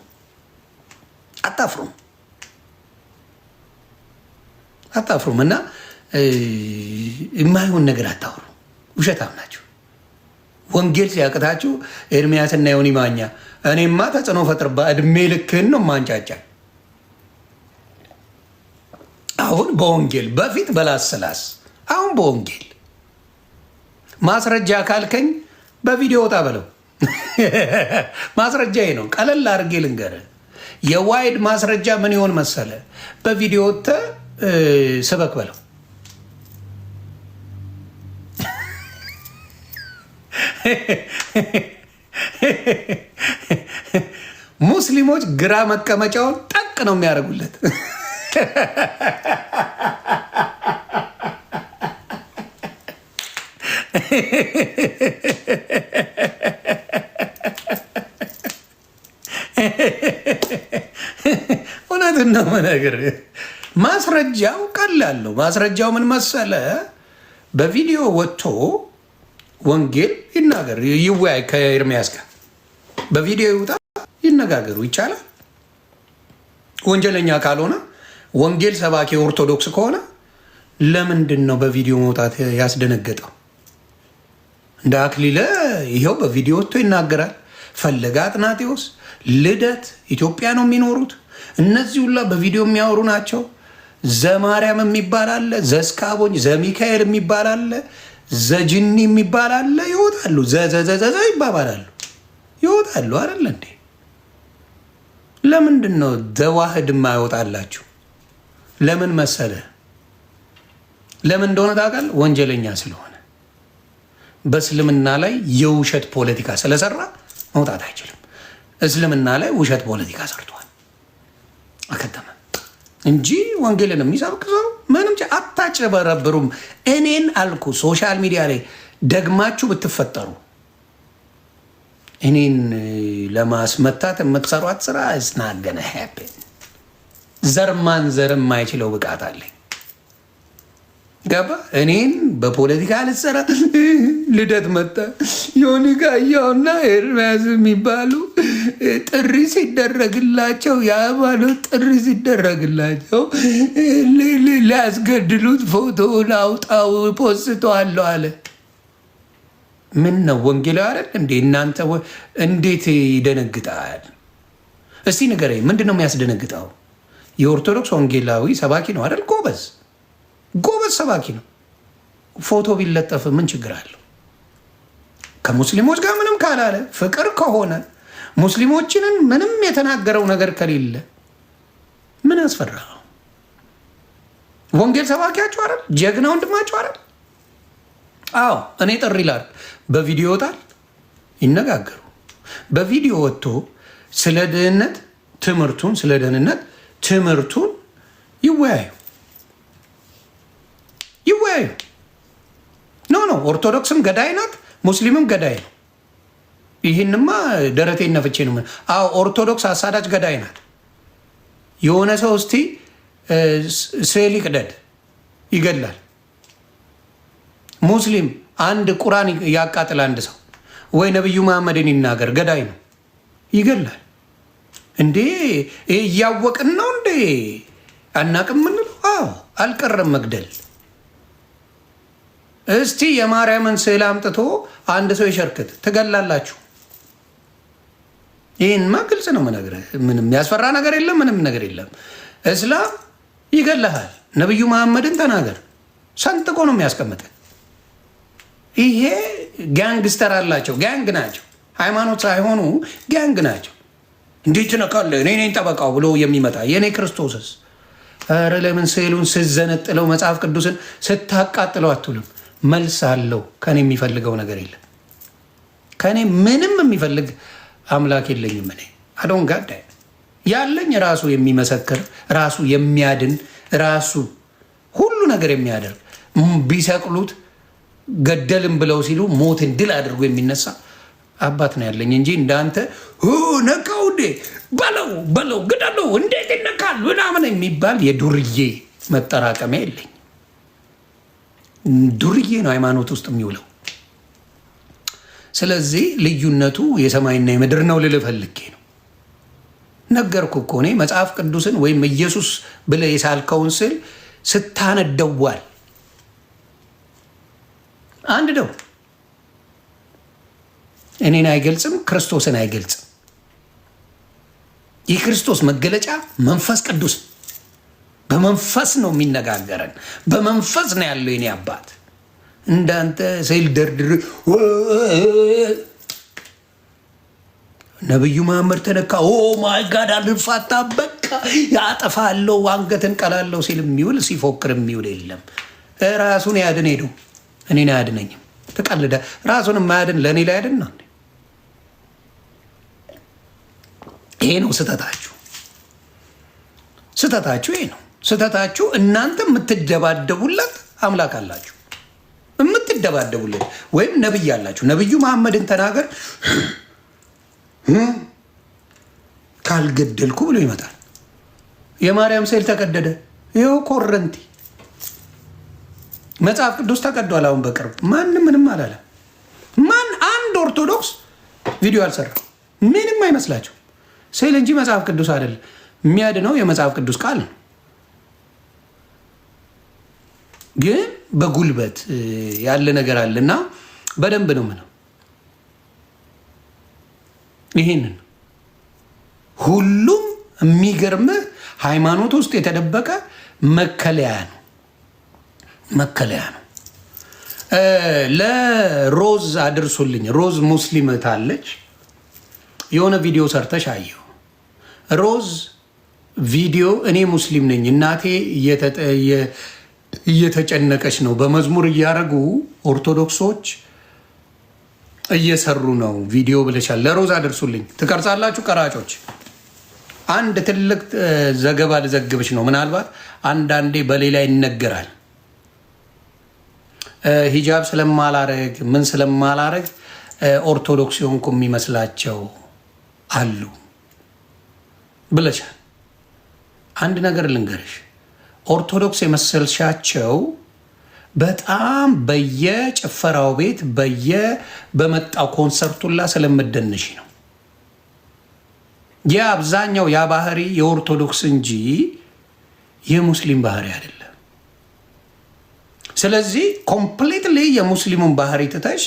እና የማይሆን ነገር አታውሩ። ውሸታም ናቸው። ወንጌል ሲያቅታችሁ ኤርሚያስና ዮኒ ማኛ፣ እኔማ ተጽዕኖ ፈጥርባ እድሜ ልክህን ነው ማንጫጫ። አሁን በወንጌል በፊት በላስላስ፣ አሁን በወንጌል ማስረጃ ካልከኝ በቪዲዮ ወጣ በለው። ማስረጃ ነው። ቀለል አድርጌ ልንገርህ። የዋይድ ማስረጃ ምን ይሆን መሰለ? በቪዲዮ ወጥተህ ስበክ በለው። ሙስሊሞች ግራ መቀመጫውን ጠቅ ነው የሚያደርጉለት። እውነትን ነው የምነግርህ። ማስረጃው ቀላል ነው። ማስረጃው ምን መሰለ? በቪዲዮ ወጥቶ ወንጌል ይናገር፣ ይወያይ ከኤርሚያስ ጋር በቪዲዮ ይውጣ፣ ይነጋገሩ፣ ይቻላል። ወንጀለኛ ካልሆነ ወንጌል ሰባኪ ኦርቶዶክስ ከሆነ ለምንድን ነው በቪዲዮ መውጣት ያስደነገጠው? እንደ አክሊለ ይኸው በቪዲዮ ወጥቶ ይናገራል። ፈለገ አጥናቴዎስ፣ ልደት ኢትዮጵያ ነው የሚኖሩት። እነዚህ ሁላ በቪዲዮ የሚያወሩ ናቸው። ዘማርያም የሚባል አለ፣ ዘስካቦኝ፣ ዘሚካኤል የሚባል አለ፣ ዘጅኒ የሚባል አለ። ይወጣሉ፣ ዘዘዘዘ ይባባላሉ፣ ይወጣሉ። አይደለ እንዴ? ለምንድን ነው ዘዋህድ የማይወጣላችሁ? ለምን መሰለ? ለምን እንደሆነ ታውቃለህ? ወንጀለኛ ስለሆነ በእስልምና ላይ የውሸት ፖለቲካ ስለሰራ መውጣት አይችልም። እስልምና ላይ ውሸት ፖለቲካ ሰርቷል፣ አከተመ እንጂ ወንጌልን የሚሰብክ ሰው ምንም አታጭበረብሩም። እኔን አልኩ ሶሻል ሚዲያ ላይ ደግማችሁ ብትፈጠሩ እኔን ለማስመታት የምትሰሯት ስራ እስናገነ ሀፕን ዘርማን ዘርም የማይችለው ብቃት አለኝ። ገባ? እኔን በፖለቲካ ልትሰራ ልደት መጣ የሆነ ጋያውና ኤርሚያስ የሚባሉ ጥሪ ሲደረግላቸው የሃይማኖት ጥሪ ሲደረግላቸው ሊያስገድሉት ፎቶውን አውጣው ፖስተዋለሁ አለ። ምን ነው ወንጌላዊ አይደል እንዴ? እናንተ እንዴት ይደነግጣል? እስቲ ንገረኝ፣ ምንድን ነው የሚያስደነግጠው? የኦርቶዶክስ ወንጌላዊ ሰባኪ ነው አይደል? ጎበዝ ሰባኪ ነው። ፎቶ ቢለጠፍ ምን ችግር አለው? ከሙስሊሞች ጋር ምንም ካላለ ፍቅር ከሆነ ሙስሊሞችንን ምንም የተናገረው ነገር ከሌለ ምን አስፈራ? ወንጌል ሰባኪያቸው አይደል? ጀግና ወንድማቸው አይደል? አዎ እኔ ጥሪ ላል በቪዲዮ ይወጣል፣ ይነጋገሩ። በቪዲዮ ወጥቶ ስለ ደህንነት ትምህርቱን ይወያዩ። ኖ ኦርቶዶክስም ገዳይ ናት፣ ሙስሊምም ገዳይ ነው። ይህንማ ደረቴን ነፍቼ ነው። አዎ ኦርቶዶክስ አሳዳጅ ገዳይ ናት። የሆነ ሰው እስቲ ስዕል ይቅደድ ይገላል። ሙስሊም አንድ ቁራን ያቃጥል አንድ ሰው ወይ ነቢዩ መሐመድን ይናገር ገዳይ ነው፣ ይገላል። እንዴ እያወቅን ነው እንዴ? አናቅም ምንለው? አዎ አልቀረም መግደል። እስቲ የማርያምን ስዕል አምጥቶ አንድ ሰው ይሸርክት፣ ትገላላችሁ። ይህንማ ግልጽ ነው የምነግርህ። ምንም ያስፈራ ነገር የለም፣ ምንም ነገር የለም። እስላም ይገላሃል። ነቢዩ መሐመድን ተናገር፣ ሰንጥቆ ነው የሚያስቀምጥ። ይሄ ጋንግስተር አላቸው፣ ጋንግ ናቸው። ሃይማኖት ሳይሆኑ ጋንግ ናቸው። እንዴት ትነካለህ? እኔ ነኝ ጠበቃው ብሎ የሚመጣ የእኔ ክርስቶስስ። ኧረ ለምን ስዕሉን ስዘነጥለው መጽሐፍ ቅዱስን ስታቃጥለው አትውልም? መልስ አለው። ከኔ የሚፈልገው ነገር የለም። ከኔ ምንም የሚፈልግ አምላክ የለኝም። እኔ አዶን ጋዳ ያለኝ ራሱ የሚመሰክር ራሱ የሚያድን ራሱ ሁሉ ነገር የሚያደርግ ቢሰቅሉት ገደልም ብለው ሲሉ ሞትን ድል አድርጎ የሚነሳ አባት ነው ያለኝ እንጂ እንዳንተ ነቃው እንዴ በለው ግደለው እንዴት ይነካል ምናምን የሚባል የዱርዬ መጠራቀሚያ የለኝ። ዱርዬ ነው ሃይማኖት ውስጥ የሚውለው። ስለዚህ ልዩነቱ የሰማይና የምድር ነው ልልህ ፈልጌ ነው። ነገርኩ እኮ እኔ መጽሐፍ ቅዱስን ወይም ኢየሱስ ብለህ የሳልከውን ስል ስታነደዋል አንድ ደው እኔን አይገልጽም፣ ክርስቶስን አይገልጽም። የክርስቶስ መገለጫ መንፈስ ቅዱስ በመንፈስ ነው የሚነጋገረን፣ በመንፈስ ነው ያለው የኔ አባት። እንዳንተ ስዕል ደርድር ነቢዩ መሐመድ ተነካ ማይ ጋድ አልፋታ በቃ ያጠፋለው አንገትን ቀላለው ሲል የሚውል ሲፎክር የሚውል የለም። ራሱን ያድን ሄዱ እኔን አያድነኝም። ተቀልደ ራሱን የማያድን ለእኔ ላይ ያድን ነው። ይሄ ነው ስተታችሁ። ይሄ ነው ስተታችሁ። እናንተ የምትደባደቡለት አምላክ አላችሁ፣ የምትደባደቡለት ወይም ነብይ አላችሁ። ነብዩ መሐመድን ተናገር ካልገደልኩ ብሎ ይመጣል። የማርያም ስዕል ተቀደደ። ይኸው ኮረንቲ መጽሐፍ ቅዱስ ተቀዷል። አሁን በቅርብ ማንም ምንም አላለ። ማን አንድ ኦርቶዶክስ ቪዲዮ አልሰራ። ምንም አይመስላቸው ስዕል እንጂ መጽሐፍ ቅዱስ አይደለም። የሚያድነው የመጽሐፍ ቅዱስ ቃል ነው። ግን በጉልበት ያለ ነገር አለ እና በደንብ ነው ምነው። ይህንን ሁሉም የሚገርምህ ሃይማኖት ውስጥ የተደበቀ መከለያ ነው፣ መከለያ ነው። ለሮዝ አድርሱልኝ። ሮዝ ሙስሊም ታለች። የሆነ ቪዲዮ ሰርተሽ አየሁ። ሮዝ ቪዲዮ እኔ ሙስሊም ነኝ እናቴ እየተጨነቀች ነው፣ በመዝሙር እያደረጉ ኦርቶዶክሶች እየሰሩ ነው ቪዲዮ ብለሻል። ለሮዝ አድርሱልኝ። ትቀርጻላችሁ ቀራጮች። አንድ ትልቅ ዘገባ ልዘግብሽ ነው። ምናልባት አንዳንዴ በሌላ ይነገራል። ሂጃብ ስለማላረግ ምን ስለማላረግ ኦርቶዶክስ የሆንኩ የሚመስላቸው አሉ ብለሻል። አንድ ነገር ልንገርሽ፣ ኦርቶዶክስ የመሰልሻቸው በጣም በየጭፈራው ቤት በመጣው ኮንሰርቱላ ስለምደንሽ ነው። የአብዛኛው ያ ባህሪ የኦርቶዶክስ እንጂ የሙስሊም ባህሪ አይደለም። ስለዚህ ኮምፕሊትሊ የሙስሊሙን ባህሪ ትተሽ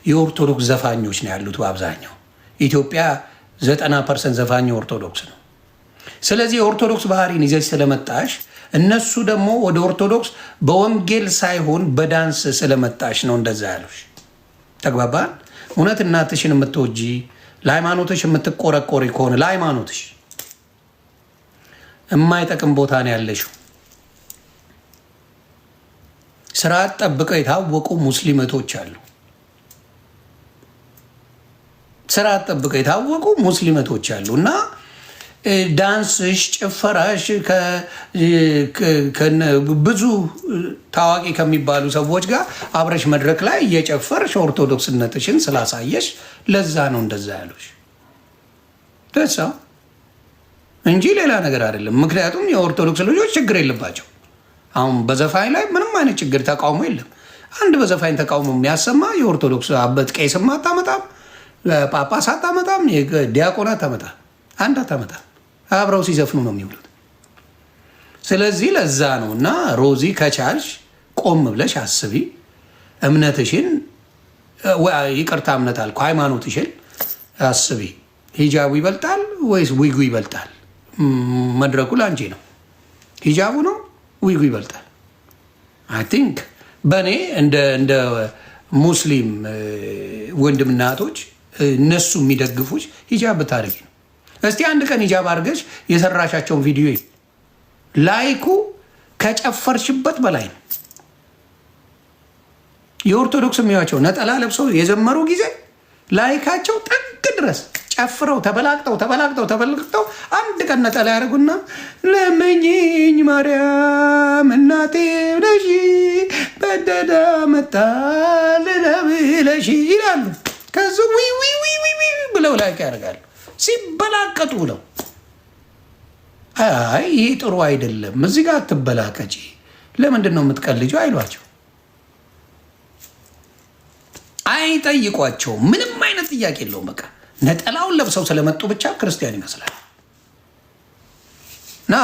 የኦርቶዶክስ ዘፋኞች ነው ያሉት በአብዛኛው። ኢትዮጵያ 90% ዘፋኝ ኦርቶዶክስ ነው። ስለዚህ የኦርቶዶክስ ባህሪን ይዘሽ ስለመጣሽ እነሱ ደግሞ ወደ ኦርቶዶክስ በወንጌል ሳይሆን በዳንስ ስለመጣሽ ነው እንደዛ ያሉሽ። ተግባባን? እውነት እናትሽን የምትወጂ ለሃይማኖትሽ የምትቆረቆሪ ከሆነ ለሃይማኖትሽ የማይጠቅም ቦታ ነው ያለሽው። ስርዓት ጠብቀው የታወቁ ሙስሊመቶች አሉ። ስርዓት ጠብቀው የታወቁ ሙስሊመቶች አሉ እና ዳንስሽ፣ ጭፈራሽ ብዙ ታዋቂ ከሚባሉ ሰዎች ጋር አብረሽ መድረክ ላይ እየጨፈርሽ ኦርቶዶክስነትሽን ስላሳየሽ ለዛ ነው እንደዛ ያሉሽ ደሳ እንጂ ሌላ ነገር አይደለም። ምክንያቱም የኦርቶዶክስ ልጆች ችግር የለባቸው። አሁን በዘፋኝ ላይ ምንም አይነት ችግር ተቃውሞ የለም። አንድ በዘፋኝ ተቃውሞ የሚያሰማ የኦርቶዶክስ አበት ቄስም አታመጣም፣ ጳጳስ አታመጣም፣ ዲያቆን አታመጣም፣ አንድ አታመጣም። አብረው ሲዘፍኑ ነው የሚውሉት። ስለዚህ ለዛ ነው እና ሮዚ ከቻልሽ ቆም ብለሽ አስቢ። እምነትሽን ይቅርታ እምነት አልኩ ሃይማኖትሽን አስቢ። ሂጃቡ ይበልጣል ወይስ ዊጉ ይበልጣል? መድረኩ ላንቺ ነው። ሂጃቡ ነው ዊጉ ይበልጣል? አይ ቲንክ በእኔ እንደ ሙስሊም ወንድምና እህቶች እነሱ የሚደግፉች ሂጃብ ብታደርጊ ነው። እስቲ አንድ ቀን ሂጃብ አድርገሽ የሰራሻቸውን ቪዲዮ ላይኩ ከጨፈርሽበት በላይ ነው። የኦርቶዶክስ የሚዋቸው ነጠላ ለብሰው የዘመሩ ጊዜ ላይካቸው ጥግ ድረስ ጨፍረው ተበላቅጠው አንድ ቀን ነጠላ ያደርጉና ለምኝኝ ማርያም እናቴ ብለሽ በደዳ መጣ ልለብለሽ ይላሉ። ከዚ ብለው ላይክ ያደርጋሉ ሲበላቀጡ ብለው። አይ ይህ ጥሩ አይደለም፣ እዚህ ጋር አትበላቀጪ፣ ለምንድን ነው የምትቀልጂው አይሏቸው፣ አይጠይቋቸው። ምንም አይነት ጥያቄ የለውም። በቃ ነጠላውን ለብሰው ስለመጡ ብቻ ክርስቲያን ይመስላል። እና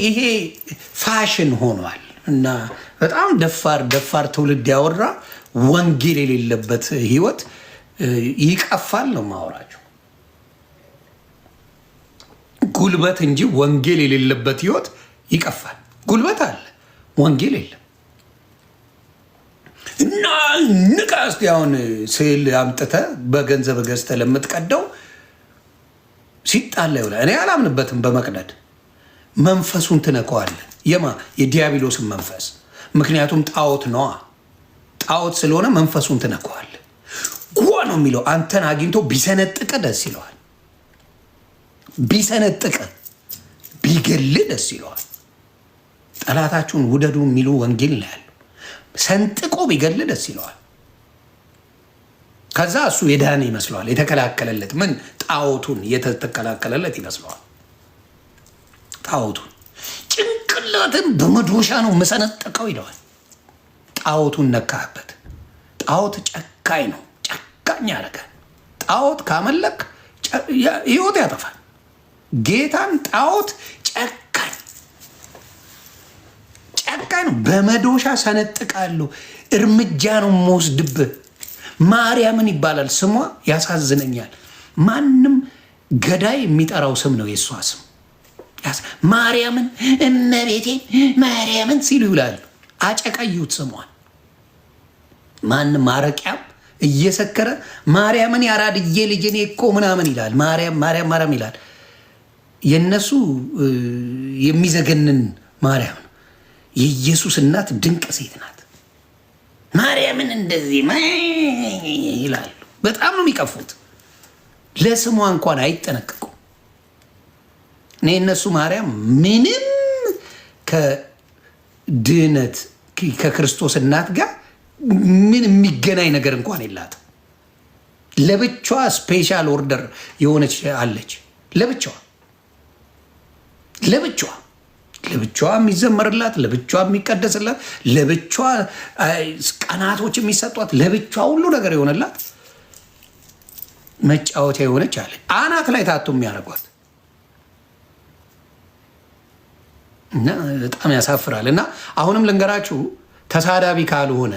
ይሄ ፋሽን ሆኗል። እና በጣም ደፋር ትውልድ ያወራ ወንጌል የሌለበት ህይወት ይቀፋል ነው ማወራቸው። ጉልበት እንጂ ወንጌል የሌለበት ህይወት ይቀፋል። ጉልበት አለ፣ ወንጌል የለም። እና ንቃ እስቲ አሁን ስዕል አምጥተህ በገንዘብ ገዝተህ ለምትቀደው ሲጣላ ይውላል። እኔ አላምንበትም በመቅደድ መንፈሱን ትነከዋለህ። የዲያብሎስን መንፈስ። ምክንያቱም ጣዖት ነዋ። ጣዖት ስለሆነ መንፈሱን ትነከዋለህ። ጓ ነው የሚለው። አንተን አግኝቶ ቢሰነጥቀ ደስ ይለዋል። ቢሰነጥቀ ቢገል ደስ ይለዋል። ጠላታችሁን ውደዱ የሚሉ ወንጌል ነው ያለው። ሰንጥቆ ቢገል ደስ ይለዋል። ከዛ እሱ የዳነ ይመስለዋል። የተከላከለለት ምን ጣዖቱን የተከላከለለት ይመስለዋል። ጣዖቱን ጭንቅላትን በመዶሻ ነው መሰነጠቀው ይለዋል። ጣዖቱን ነካህበት። ጣዖት ጨካኝ ነው፣ ጨካኝ ያደርጋል። ጣዖት ካመለክ ህይወት ያጠፋል። ጌታን ጣዖት ጨካኝ ነው። በመዶሻ ሰነጥቃለሁ፣ እርምጃ ነው የምወስድብህ፣ ማርያምን ይባላል ስሟ። ያሳዝነኛል። ማንም ገዳይ የሚጠራው ስም ነው የእሷ ስም። ማርያምን እመቤቴን ማርያምን ሲሉ ይውላሉ። አጨቀዩት ስሟን። ማንም ማረቂያም እየሰከረ ማርያምን ያራድዬ ልጅ እኔ እኮ ምናምን ይላል። ማርያም ማርያም ማርያም ይላል። የእነሱ የሚዘገንን ማርያም ነው። የኢየሱስ እናት ድንቅ ሴት ናት። ማርያምን እንደዚህ ይላሉ። በጣም ነው የሚቀፉት። ለስሟ እንኳን አይጠነቀቁም። እኔ እነሱ ማርያም ምንም ከድህነት ከክርስቶስ እናት ጋር ምን የሚገናኝ ነገር እንኳን የላትም። ለብቻዋ ስፔሻል ኦርደር የሆነች አለች። ለብቻዋ የሚዘመርላት፣ ለብቻዋ የሚቀደስላት፣ ለብቻዋ ቀናቶች የሚሰጧት፣ ለብቻዋ ሁሉ ነገር የሆነላት መጫወቻ የሆነች አለ። አናት ላይ ታቶ የሚያደርጓት እና በጣም ያሳፍራል። እና አሁንም ልንገራችሁ ተሳዳቢ ካልሆነ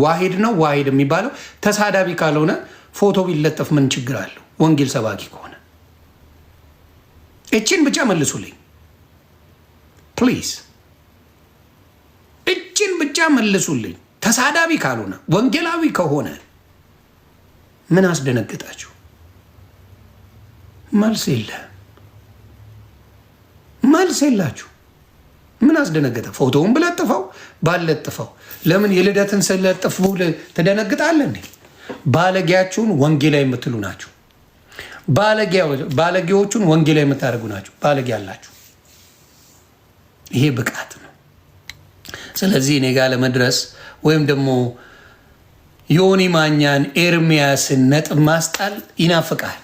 ዋሂድ ነው ዋሂድ የሚባለው ተሳዳቢ ካልሆነ ፎቶ ቢለጠፍ ምን ችግር አለው? ወንጌል ሰባኪ ከሆነ እችን ብቻ መልሱልኝ ፕሊዝ። እችን ብቻ መልሱልኝ። ተሳዳቢ ካልሆነ ወንጌላዊ ከሆነ ምን አስደነግጣችሁ? መልስ የላችሁ። ምን አስደነገጠ? ፎቶውን ብለጥፈው ባለጥፈው ለምን የልደትን ስለጥፉ ትደነግጣለህ እንዴ? ባለጌያችሁን ወንጌላዊ የምትሉ ናችሁ። ባለጌዎቹን ወንጌላዊ የምታደርጉ ናችሁ። ባለጌ አላችሁ። ይሄ ብቃት ነው። ስለዚህ እኔ ጋር ለመድረስ ወይም ደግሞ ዮኒ ማኛን ኤርሚያስን ነጥብ ማስጣል ይናፍቃል።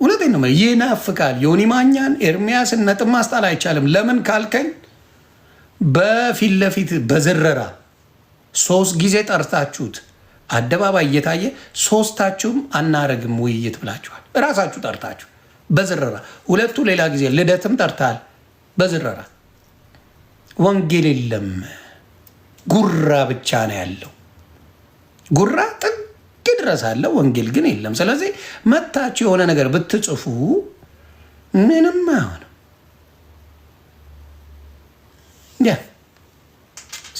እውነቴን ነው ይናፍቃል። ዮኒ ማኛን ኤርሚያስን ነጥብ ማስጣል አይቻልም። ለምን ካልከኝ በፊት ለፊት በዝረራ 3 ጊዜ ጠርታችሁት አደባባይ እየታየ 3ታችሁም አናረግም ውይይት ብላችኋል። እራሳችሁ ጠርታችሁ በዝረራ 2ቱ ሌላ ጊዜ ልደትም ጠርታል በዝረራ። ወንጌል የለም፣ ጉራ ብቻ ነው ያለው። ጉራ ጥግ ድረስ አለ፣ ወንጌል ግን የለም። ስለዚህ መታችሁ የሆነ ነገር ብትጽፉ ምንም አይሆንም።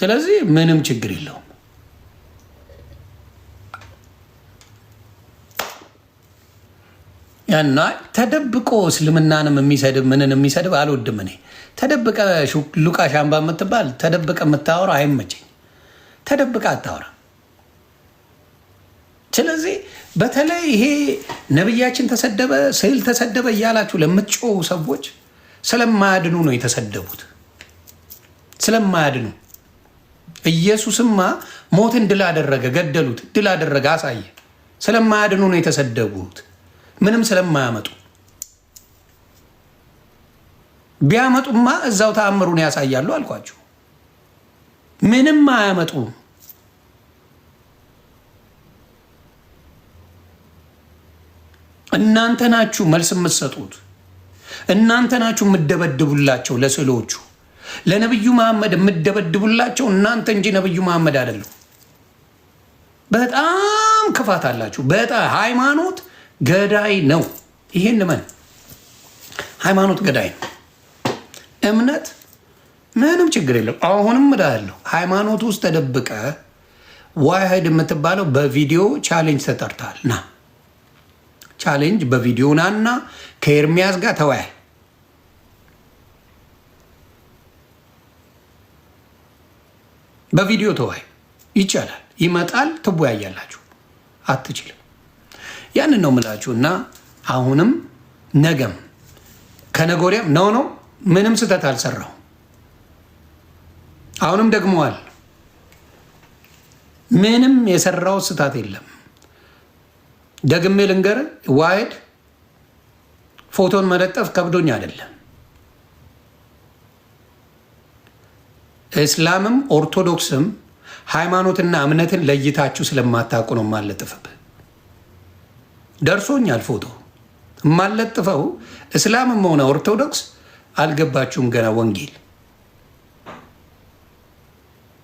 ስለዚህ ምንም ችግር የለውም። ያና ተደብቆ እስልምናንም የሚሰድብ ምንን የሚሰድብ አልወድም እኔ። ተደብቀ ሉቃሽ አምባ የምትባል ተደብቀ የምታወራ አይመቸኝ። ተደብቀ አታወራ። ስለዚህ በተለይ ይሄ ነብያችን ተሰደበ፣ ስዕል ተሰደበ እያላችሁ ለምትጮሁ ሰዎች ስለማያድኑ ነው የተሰደቡት። ስለማያድኑ ኢየሱስማ ሞትን ድል አደረገ፣ ገደሉት፣ ድል አደረገ፣ አሳየ። ስለማያድኑ ነው የተሰደቡት። ምንም ስለማያመጡ። ቢያመጡማ እዛው ተአምሩን ያሳያሉ አልኳቸው። ምንም አያመጡ። እናንተ ናችሁ መልስ የምትሰጡት። እናንተ ናችሁ የምደበድቡላቸው ለስዕሎቹ። ለነብዩ መሐመድ የምደበድቡላቸው እናንተ እንጂ ነብዩ መሐመድ አይደለም። በጣም ክፋት አላችሁ። በጣም ሃይማኖት ገዳይ ነው። ይሄን ምን ሃይማኖት ገዳይ ነው። እምነት ምንም ችግር የለም። አሁንም እላለሁ ሃይማኖት ውስጥ ተደብቀ ዋሂድ የምትባለው በቪዲዮ ቻሌንጅ ተጠርታል። ና ቻሌንጅ በቪዲዮ ናና ከኤርሚያስ ጋር ተወያይ። በቪዲዮ ተወያይ። ይቻላል። ይመጣል። ትወያያላችሁ። አትችልም። ያንን ነው የምላችሁ። እና አሁንም ነገም ከነገ ወዲያም ነው ምንም ስህተት አልሰራው። አሁንም ደግመዋል። ምንም የሰራው ስህተት የለም። ደግሜ ልንገር፣ ዋሂድ ፎቶን መለጠፍ ከብዶኝ አይደለም። እስላምም ኦርቶዶክስም ሃይማኖትና እምነትን ለይታችሁ ስለማታውቁ ነው የማለጥፍብህ። ደርሶኛል ፎቶ የማለጥፈው። እስላምም ሆነ ኦርቶዶክስ አልገባችሁም። ገና ወንጌል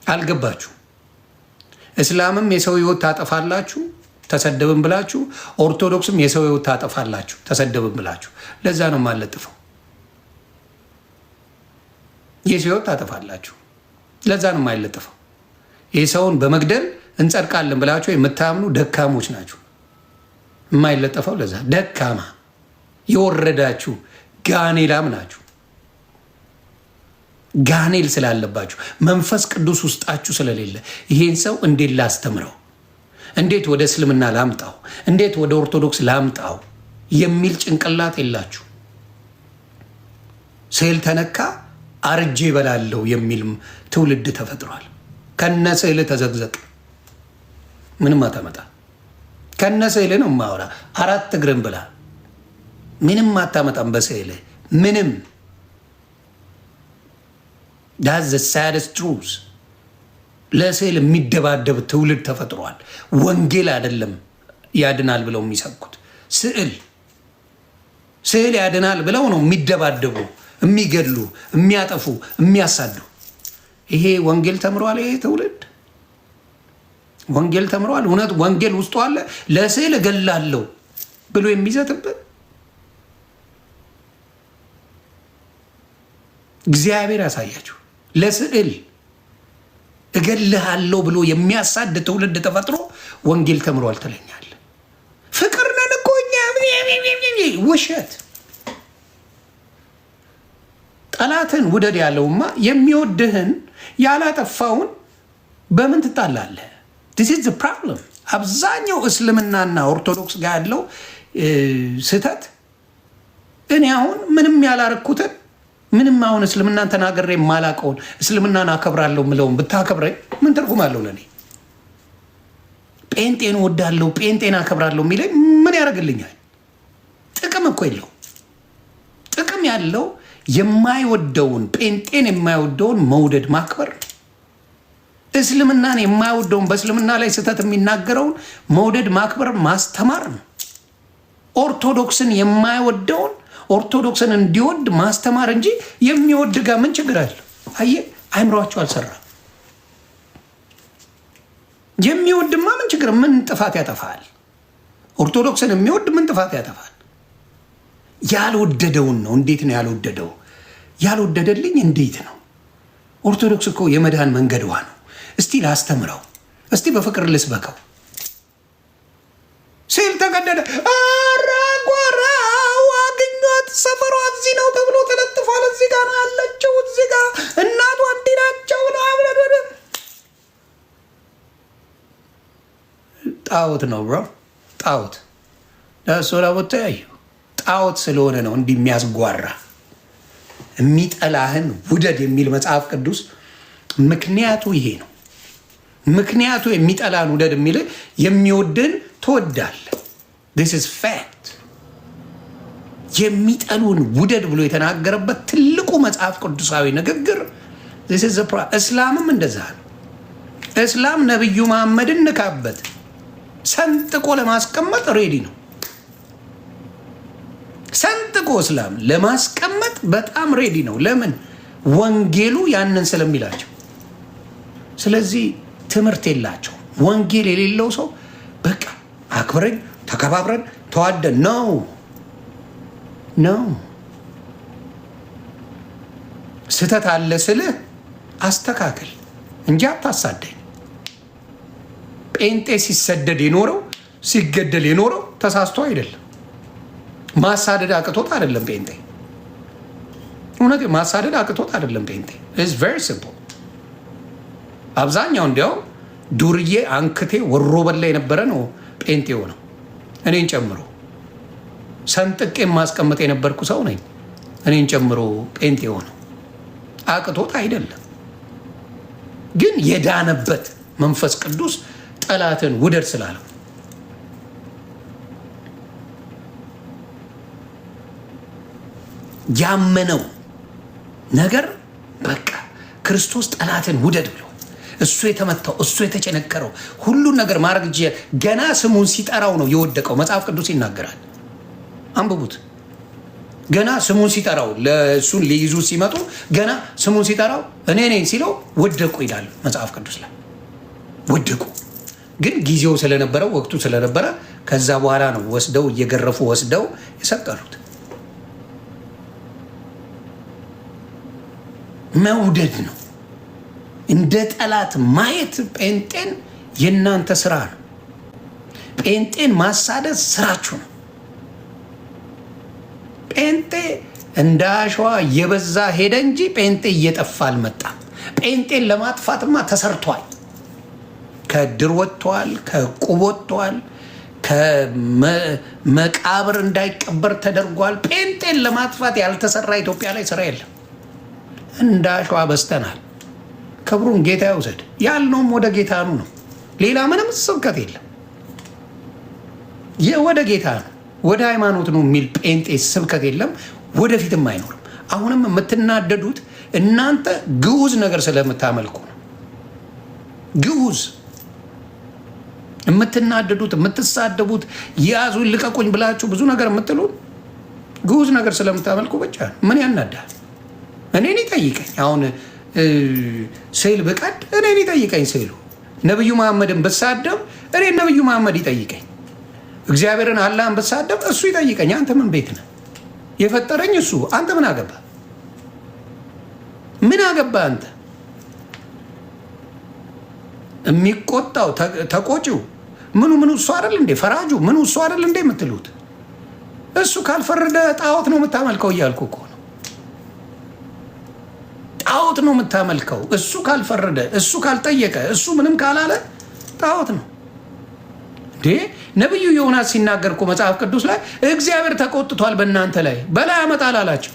አልገባችሁ። እስላምም የሰው ህይወት ታጠፋላችሁ ተሰደብን ብላችሁ፣ ኦርቶዶክስም የሰው ህይወት ታጠፋላችሁ ተሰደብን ብላችሁ። ለዛ ነው የማለጥፈው። የሰው ህይወት ታጠፋላችሁ፣ ለዛ ነው የማይለጥፈው። የሰውን በመግደል እንጸድቃለን ብላችሁ የምታምኑ ደካሞች ናችሁ። የማይለጠፈው ለዛ ደካማ የወረዳችሁ ጋኔላም ናችሁ። ጋኔል ስላለባችሁ መንፈስ ቅዱስ ውስጣችሁ ስለሌለ ይሄን ሰው እንዴት ላስተምረው፣ እንዴት ወደ እስልምና ላምጣው፣ እንዴት ወደ ኦርቶዶክስ ላምጣው የሚል ጭንቅላት የላችሁ። ስዕል ተነካ አርጄ እበላለሁ የሚል ትውልድ ተፈጥሯል። ከነ ስዕል ተዘግዘቅ ምንም አታመጣ። ከነ ስዕል ነው ማውራ። 4 እግርን ብላ ምንም አታመጣም በስዕል ምንም። ዳዝ ሳድስ ትሩዝ። ለስዕል የሚደባደብ ትውልድ ተፈጥሯል። ወንጌል አይደለም ያድናል ብለው የሚሰብኩት ስዕል ያድናል ብለው ነው የሚደባደቡ፣ የሚገድሉ፣ የሚያጠፉ፣ የሚያሳዱ። ይሄ ወንጌል ተምሯል። ይሄ ትውልድ ወንጌል ተምሯል። እውነት ወንጌል ውስጡ አለ። ለስዕል እገላለሁ ብሎ የሚዘትበት እግዚአብሔር ያሳያችሁ። ለስዕል እገልሃለሁ ብሎ የሚያሳድ ትውልድ ተፈጥሮ ወንጌል ተምሯል ትለኛል። ፍቅር ነን እኮ እኛ። ውሸት። ጠላትን ውደድ ያለውማ የሚወድህን ያላጠፋውን በምን ትጣላለህ? This is the problem። አብዛኛው እስልምናና ኦርቶዶክስ ጋር ያለው ስህተት እኔ አሁን ምንም ያላረኩትን ምንም አሁን እስልምናን ተናገሬ የማላቀውን እስልምናን አከብራለሁ ምለውን ብታከብረኝ ምን ትርጉም አለው ለኔ? ጴንጤን ወዳለሁ ጴንጤን አከብራለሁ የሚለኝ ምን ያደርግልኛል? ጥቅም እኮ የለው። ጥቅም ያለው የማይወደውን ጴንጤን የማይወደውን መውደድ ማክበር፣ እስልምናን የማይወደውን በእስልምና ላይ ስህተት የሚናገረውን መውደድ ማክበር ማስተማር ነው። ኦርቶዶክስን የማይወደውን ኦርቶዶክስን እንዲወድ ማስተማር እንጂ የሚወድ ጋር ምን ችግር አለ? አየህ፣ አይምሯቸው አልሰራም። የሚወድማ ምን ችግር ምን ጥፋት ያጠፋል? ኦርቶዶክስን የሚወድ ምን ጥፋት ያጠፋል? ያልወደደውን ነው። እንዴት ነው ያልወደደው? ያልወደደልኝ እንዴት ነው? ኦርቶዶክስ እኮ የመዳን መንገድዋ ነው። እስቲ ላስተምረው፣ እስቲ በፍቅር ልስበከው። ሲል ተገደደ አራጓራው አግኟት፣ ሰፈሯ እዚህ ነው ተብሎ ተለጥፏል። እዚህ ጋር ነው ያለችው፣ እዚህ ጋር እናቷ እንዲህ ናቸው ነው። ጣዖት ነው ብሮ፣ ጣዖት ለሶላ ቦታ ያዩ ጣዖት ስለሆነ ነው እንዲህ የሚያስጓራ። የሚጠላህን ውደድ የሚል መጽሐፍ ቅዱስ ምክንያቱ ይሄ ነው። ምክንያቱ የሚጠላህን ውደድ የሚል የሚወድን ትወዳለህ። this is fact። የሚጠሉን ውደድ ብሎ የተናገረበት ትልቁ መጽሐፍ ቅዱሳዊ ንግግር this is a እስላምም እንደዛ ነው። እስላም ነብዩ መሐመድን ንካበት ሰንጥቆ ለማስቀመጥ ሬዲ ነው። ሰንጥቆ እስላም ለማስቀመጥ በጣም ሬዲ ነው። ለምን? ወንጌሉ ያንን ስለሚላቸው። ስለዚህ ትምህርት የላቸው። ወንጌል የሌለው ሰው በቃ አክብረን ተከባብረን ተዋደን ነው ስህተት አለ ስልህ አስተካክል እንጂ አታሳደኝ። ጴንጤ ሲሰደድ የኖረው ሲገደል የኖረው ተሳስቶ አይደለም። ማሳደድ አቅቶት አይደለም ጴንጤ። እውነት ማሳደድ አቅቶት አይደለም ጴንጤ። ኢትስ ቬሪ ሲምፕል። አብዛኛው እንዲያው ዱርዬ አንክቴ ወሮ በላ የነበረ ነው ጴንጤው ነው። እኔን ጨምሮ ሰንጥቄ ማስቀመጥ የነበርኩ ሰው ነኝ። እኔን ጨምሮ ጴንጤው ነው። አቅቶት አይደለም ግን የዳነበት መንፈስ ቅዱስ ጠላትን ውደድ ስላለው ያመነው ነገር በቃ ክርስቶስ ጠላትን ውደድ ብሎ እሱ የተመታው እሱ የተጨነቀረው ሁሉን ነገር ማድረግ ገና ስሙን ሲጠራው ነው የወደቀው። መጽሐፍ ቅዱስ ይናገራል። አንብቡት። ገና ስሙን ሲጠራው ለእሱን ሊይዙ ሲመጡ ገና ስሙን ሲጠራው እኔ ነኝ ሲለው ወደቁ ይላል መጽሐፍ ቅዱስ ላይ። ወደቁ። ግን ጊዜው ስለነበረው ወቅቱ ስለነበረ ከዛ በኋላ ነው ወስደው እየገረፉ ወስደው የሰቀሉት። መውደድ ነው። እንደ ጠላት ማየት ጴንጤን የእናንተ ስራ ነው። ጴንጤን ማሳደድ ስራችሁ ነው። ጴንጤ እንደ አሸዋ እየበዛ ሄደ እንጂ ጴንጤ እየጠፋ አልመጣም። ጴንጤን ለማጥፋትማ ተሰርቷል። ከድር ወጥቷል፣ ከዕቁብ ወጥቷል፣ ከመቃብር እንዳይቀበር ተደርጓል። ጴንጤን ለማጥፋት ያልተሰራ ኢትዮጵያ ላይ ስራ የለም። እንደ አሸዋ በስተናል። ክብሩን ጌታ ይውሰድ። ያልነውም ወደ ጌታ ነው። ሌላ ምንም ስብከት የለም። ወደ ጌታ ነው፣ ወደ ሃይማኖት ነው የሚል ጴንጤ ስብከት የለም፣ ወደፊትም አይኖርም። አሁንም የምትናደዱት እናንተ ግዑዝ ነገር ስለምታመልኩ ነው። ግዑዝ የምትናደዱት የምትሳደቡት፣ ያዙኝ ልቀቁኝ ብላችሁ ብዙ ነገር የምትሉ ግዑዝ ነገር ስለምታመልኩ ብቻ ነው። ምን ያናዳል? እኔን ይጠይቀኝ። አሁን ስዕል ብቀድ እኔን ይጠይቀኝ ስዕሉ። ነቢዩ መሐመድን ብሳደብ እኔን ነቢዩ መሐመድ ይጠይቀኝ። እግዚአብሔርን አላህን ብሳደብ እሱ ይጠይቀኝ። አንተ ምን ቤት ነህ? የፈጠረኝ እሱ። አንተ ምን አገባ? ምን አገባ አንተ? የሚቆጣው ተቆጪው ምኑ እሱ አይደል እንዴ? ፈራጁ ምኑ እሱ አይደል እንዴ የምትሉት? እሱ ካልፈረደ ጣዖት ነው የምታመልከው እያልኩ እኮ ነው። ጣዖት ነው የምታመልከው። እሱ ካልፈረደ፣ እሱ ካልጠየቀ፣ እሱ ምንም ካላለ ጣዖት ነው እንዴ? ነቢዩ ዮናስ ሲናገር እኮ መጽሐፍ ቅዱስ ላይ እግዚአብሔር ተቆጥቷል በእናንተ ላይ በላይ ያመጣል አላቸው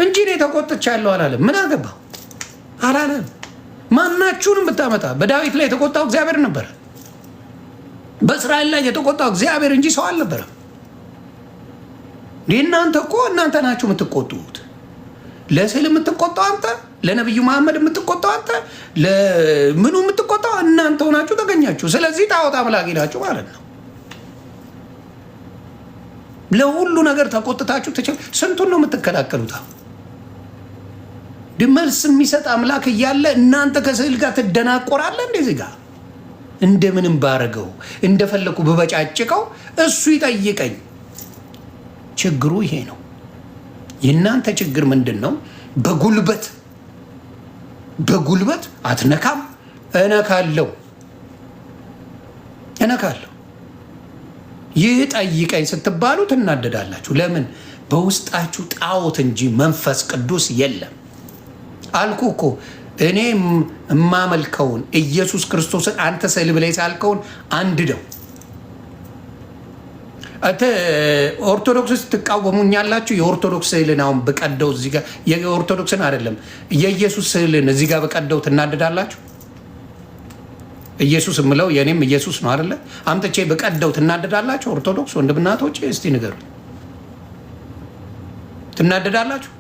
እንጂ እኔ ተቆጥቻለሁ አላለም። ምን አገባው? አላለም። ማናችሁንም ብታመጣ በዳዊት ላይ የተቆጣው እግዚአብሔር ነበረ። በእስራኤል ላይ የተቆጣው እግዚአብሔር እንጂ ሰው አልነበረም። እናንተ እኮ እናንተ ናችሁ የምትቆጡት። ለስዕል የምትቆጣው አንተ፣ ለነቢዩ መሐመድ የምትቆጣው አንተ፣ ለምኑ የምትቆጣው እናንተ ሆናችሁ ተገኛችሁ። ስለዚህ ጣዖት አምላኪ ናችሁ ማለት ነው። ለሁሉ ነገር ተቆጥታችሁ ስንቱን ነው የምትከላከሉት? መልስ የሚሰጥ አምላክ እያለ እናንተ ከስዕል ጋር ትደናቆራለ። እንደዚህ ጋር እንደምንም ባረገው እንደፈለኩ ብበጫጭቀው እሱ ይጠይቀኝ። ችግሩ ይሄ ነው። የእናንተ ችግር ምንድን ነው? በጉልበት አትነካም። እነካለሁ። ይህ ጠይቀኝ ስትባሉ ትናደዳላችሁ። ለምን? በውስጣችሁ ጣዖት እንጂ መንፈስ ቅዱስ የለም። አልኩ እኮ እኔ የማመልከውን ኢየሱስ ክርስቶስን አንተ ስዕል ብለህ ሳልከውን አንድደው። ኦርቶዶክስ ትቃወሙኛላችሁ። የኦርቶዶክስ ስዕልን አሁን በቀደው እዚህ ጋር የኦርቶዶክስን አይደለም የኢየሱስ ስዕልን እዚህ ጋር በቀደው ትናደዳላችሁ። ኢየሱስ የምለው የኔም ኢየሱስ ነው አይደለ? አምጥቼ በቀደው ትናደዳላችሁ። ኦርቶዶክስ ወንድምናቶች እስቲ ንገሩ፣ ትናደዳላችሁ?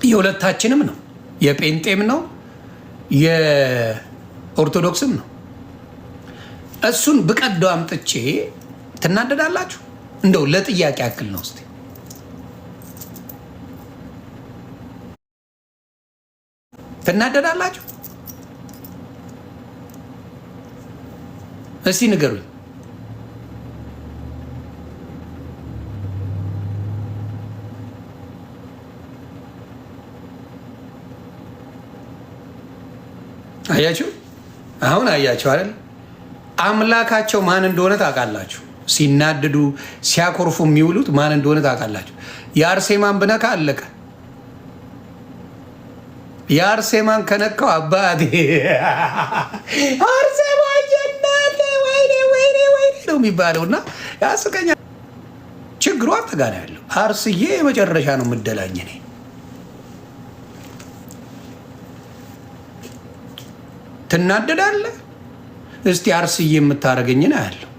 የሁለታችንም ነው፣ የጴንጤም ነው የኦርቶዶክስም ነው። እሱን ብቀደው አምጥቼ ትናደዳላችሁ? እንደው ለጥያቄ ያክል ነው። እስቲ ትናደዳላችሁ? እስቲ ንገሩኝ። አያችሁ? አሁን አያችሁ አይደል? አምላካቸው ማን እንደሆነ ታውቃላችሁ። ሲናድዱ ሲያኮርፉ የሚውሉት ማን እንደሆነ ታውቃላችሁ። የአርሴማን ብነካ አለቀ። የአርሴማን ከነካው አባቴ አርሴማ ጀናት ወይኔ ነው የሚባለው እና ያስቀኛ። ችግሩ አንተ ጋር ነው ያለው። አርስዬ የመጨረሻ ነው የምደላኝ እኔ። ትናደዳለህ? እስቲ አርስዬ የምታደርገኝን አያለሁ።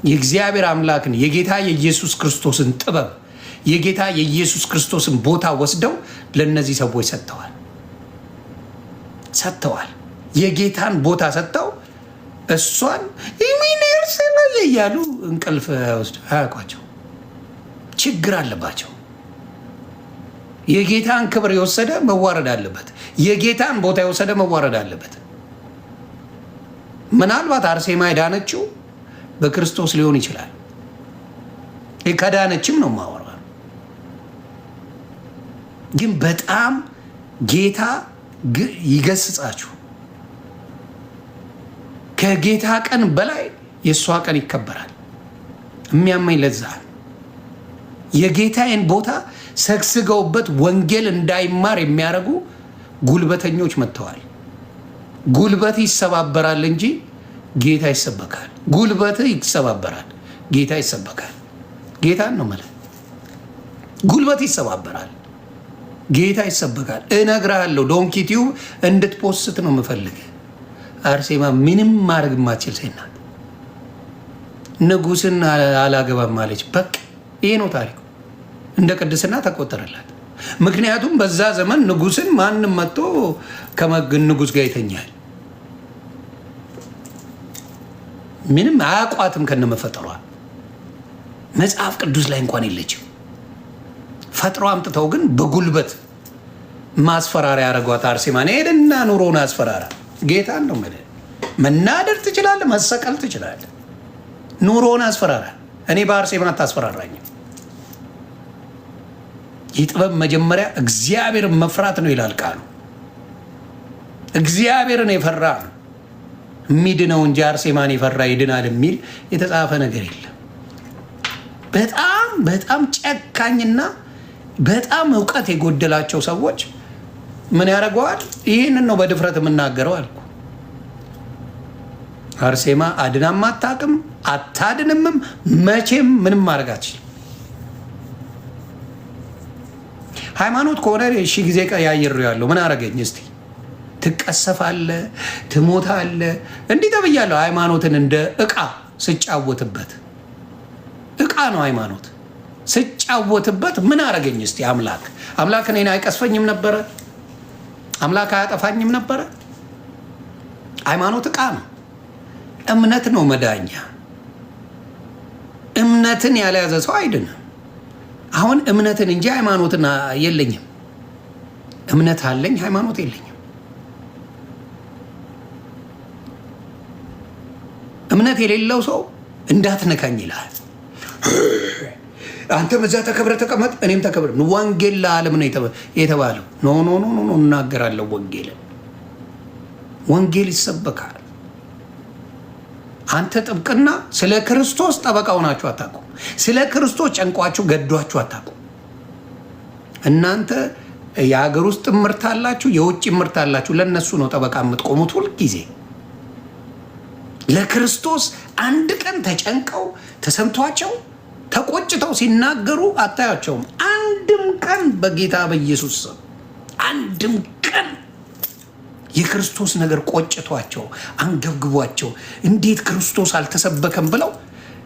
የእግዚአብሔር አምላክን የጌታ የኢየሱስ ክርስቶስን ጥበብ የጌታ የኢየሱስ ክርስቶስን ቦታ ወስደው ለእነዚህ ሰዎች ሰጥተዋል። የጌታን ቦታ ሰጥተው እሷን ሚኒርስ እያሉ እንቅልፍ ወስድ አያውቋቸው። ችግር አለባቸው። የጌታን ክብር የወሰደ መዋረድ አለበት። የጌታን ቦታ የወሰደ መዋረድ አለበት። ምናልባት አርሴማ የዳነችው በክርስቶስ ሊሆን ይችላል። ከዳነችም ነው ማወራ። ግን በጣም ጌታ ይገስጻችሁ። ከጌታ ቀን በላይ የእሷ ቀን ይከበራል። የሚያመኝ ለዛ የጌታዬን ቦታ ሰግስገውበት ወንጌል እንዳይማር የሚያደርጉ ጉልበተኞች መጥተዋል። ጉልበት ይሰባበራል እንጂ ጌታ ይሰበካል። ጉልበት ይሰባበራል፣ ጌታ ይሰበካል። ጌታን ነው ማለት። ጉልበት ይሰባበራል፣ ጌታ ይሰበካል። እነግርሃለሁ። ዶንኪ ቲዩብ እንድትፖስት ነው የምፈልግ። አርሴማ ምንም ማድረግ የማትችል ሴት ናት። ንጉስን አላገባም ማለች። በቃ ይሄ ነው ታሪኩ። እንደ ቅድስና ተቆጠረላት። ምክንያቱም በዛ ዘመን ንጉስን ማንም መጥቶ ንጉስ ጋር ይተኛል። ምንም አያቋትም ከነመፈጠሯ። መጽሐፍ ቅዱስ ላይ እንኳን የለችም። ፈጥሮ አምጥተው ግን በጉልበት ማስፈራሪያ ያደረጓት አርሴማን። ሄድና ኑሮን አስፈራራ። ጌታን ነው ማለት። መናደር ትችላለህ፣ መሰቀል ትችላለህ። ኑሮን አስፈራራ። እኔ በአርሴማ አታስፈራራኝም። የጥበብ መጀመሪያ እግዚአብሔርን መፍራት ነው ይላል ቃሉ። እግዚአብሔርን የፈራ ነው የሚድነው እንጂ አርሴማን የፈራ ይድናል የሚል የተጻፈ ነገር የለም። በጣም በጣም ጨካኝና በጣም እውቀት የጎደላቸው ሰዎች ምን ያደርገዋል? ይህንን ነው በድፍረት የምናገረው አልኩ። አርሴማ አድናም አታውቅም፣ አታድንምም። መቼም ምንም ማድረግ አትችልም። ሃይማኖት ከሆነ ሺህ ጊዜ ያየሩ ያለው ምን አረገኝ? እስቲ ትቀሰፋለ፣ ትሞታለ። እንዲህ ተብያለሁ። ሃይማኖትን እንደ እቃ ስጫወትበት፣ እቃ ነው ሃይማኖት ስጫወትበት ምን አረገኝ? እስቲ አምላክ እኔን አይቀስፈኝም ነበረ? አምላክ አያጠፋኝም ነበረ? ሃይማኖት እቃ ነው። እምነት ነው መዳኛ። እምነትን ያልያዘ ሰው አይድንም። አሁን እምነትን እንጂ ሃይማኖትን የለኝም። እምነት አለኝ፣ ሃይማኖት የለኝም። እምነት የሌለው ሰው እንዳትነካኝ ይልሃል። አንተ በዛ ተከብረ ተቀመጥ፣ እኔም ተከብረ። ወንጌል ለዓለም ነው የተባለው። ኖ ኖ ኖ ኖ እናገራለሁ። ወንጌል ይሰበካል። አንተ ጥብቅና ስለ ክርስቶስ ጠበቃ ሆናችሁ አታውቁም። ስለ ክርስቶስ ጨንቋችሁ ገዷችሁ አታውቁም። እናንተ የሀገር ውስጥ ምርት አላችሁ፣ የውጭ ምርት አላችሁ። ለነሱ ነው ጠበቃ የምትቆሙት ሁልጊዜ። ለክርስቶስ አንድ ቀን ተጨንቀው ተሰምቷቸው ተቆጭተው ሲናገሩ አታያቸውም። አንድም ቀን በጌታ በኢየሱስ ስም አንድም ቀን የክርስቶስ ነገር ቆጭቷቸው አንገብግቧቸው እንዴት ክርስቶስ አልተሰበከም ብለው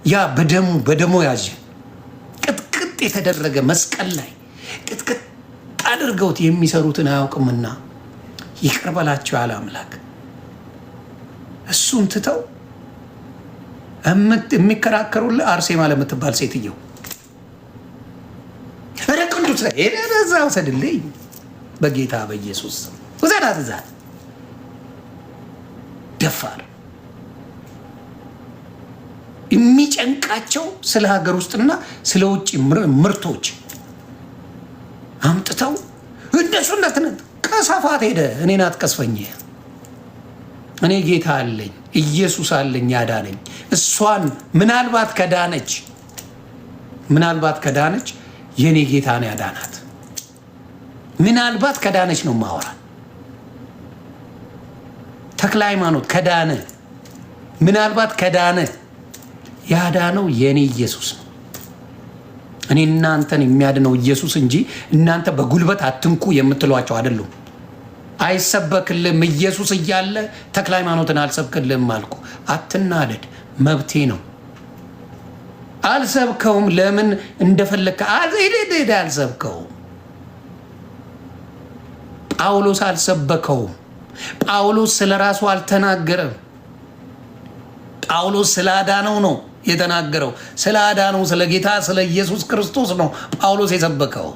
ያ በደሙ ያዥ ቅጥቅጥ የተደረገ መስቀል ላይ ቅጥቅጥ አድርገውት የሚሰሩትን አያውቅምና ይቅር በላቸው ያለ አምላክ እሱን ትተው የሚከራከሩልህ አርሴማ ለምትባል ሴትየው ኧረ ቅዱስ ላይ ዛ ውሰድልኝ በጌታ በኢየሱስ ውሰዳት። እዛት ደፋር የሚጨንቃቸው ስለ ሀገር ውስጥና ስለ ውጭ ምርቶች አምጥተው እንደሱነት ቀሳፋት ሄደ። እኔን አትቀስፈኝ። እኔ ጌታ አለኝ፣ ኢየሱስ አለኝ ያዳነኝ። እሷን ምናልባት ከዳነች የኔ ጌታ ነው ያዳናት። ምናልባት ከዳነች ነው ማወራ። ተክለ ሃይማኖት ከዳነ ምናልባት ከዳነ ያዳነው የኔ ኢየሱስ ነው። እኔ እናንተን የሚያድነው ኢየሱስ እንጂ እናንተ በጉልበት አትንኩ የምትሏቸው አይደሉም። አይሰበክልም። ኢየሱስ እያለ ተክለ ሃይማኖትን አልሰብክልም አልኩ። አትናደድ፣ መብቴ ነው። አልሰብከውም። ለምን እንደፈለከ አልሰብከውም። ጳውሎስ አልሰበከውም። ጳውሎስ ስለ ራሱ አልተናገረም። ጳውሎስ ስለ አዳነው ነው የተናገረው። ስለ አዳነው ስለ ጌታ ስለ ኢየሱስ ክርስቶስ ነው ጳውሎስ የሰበከው።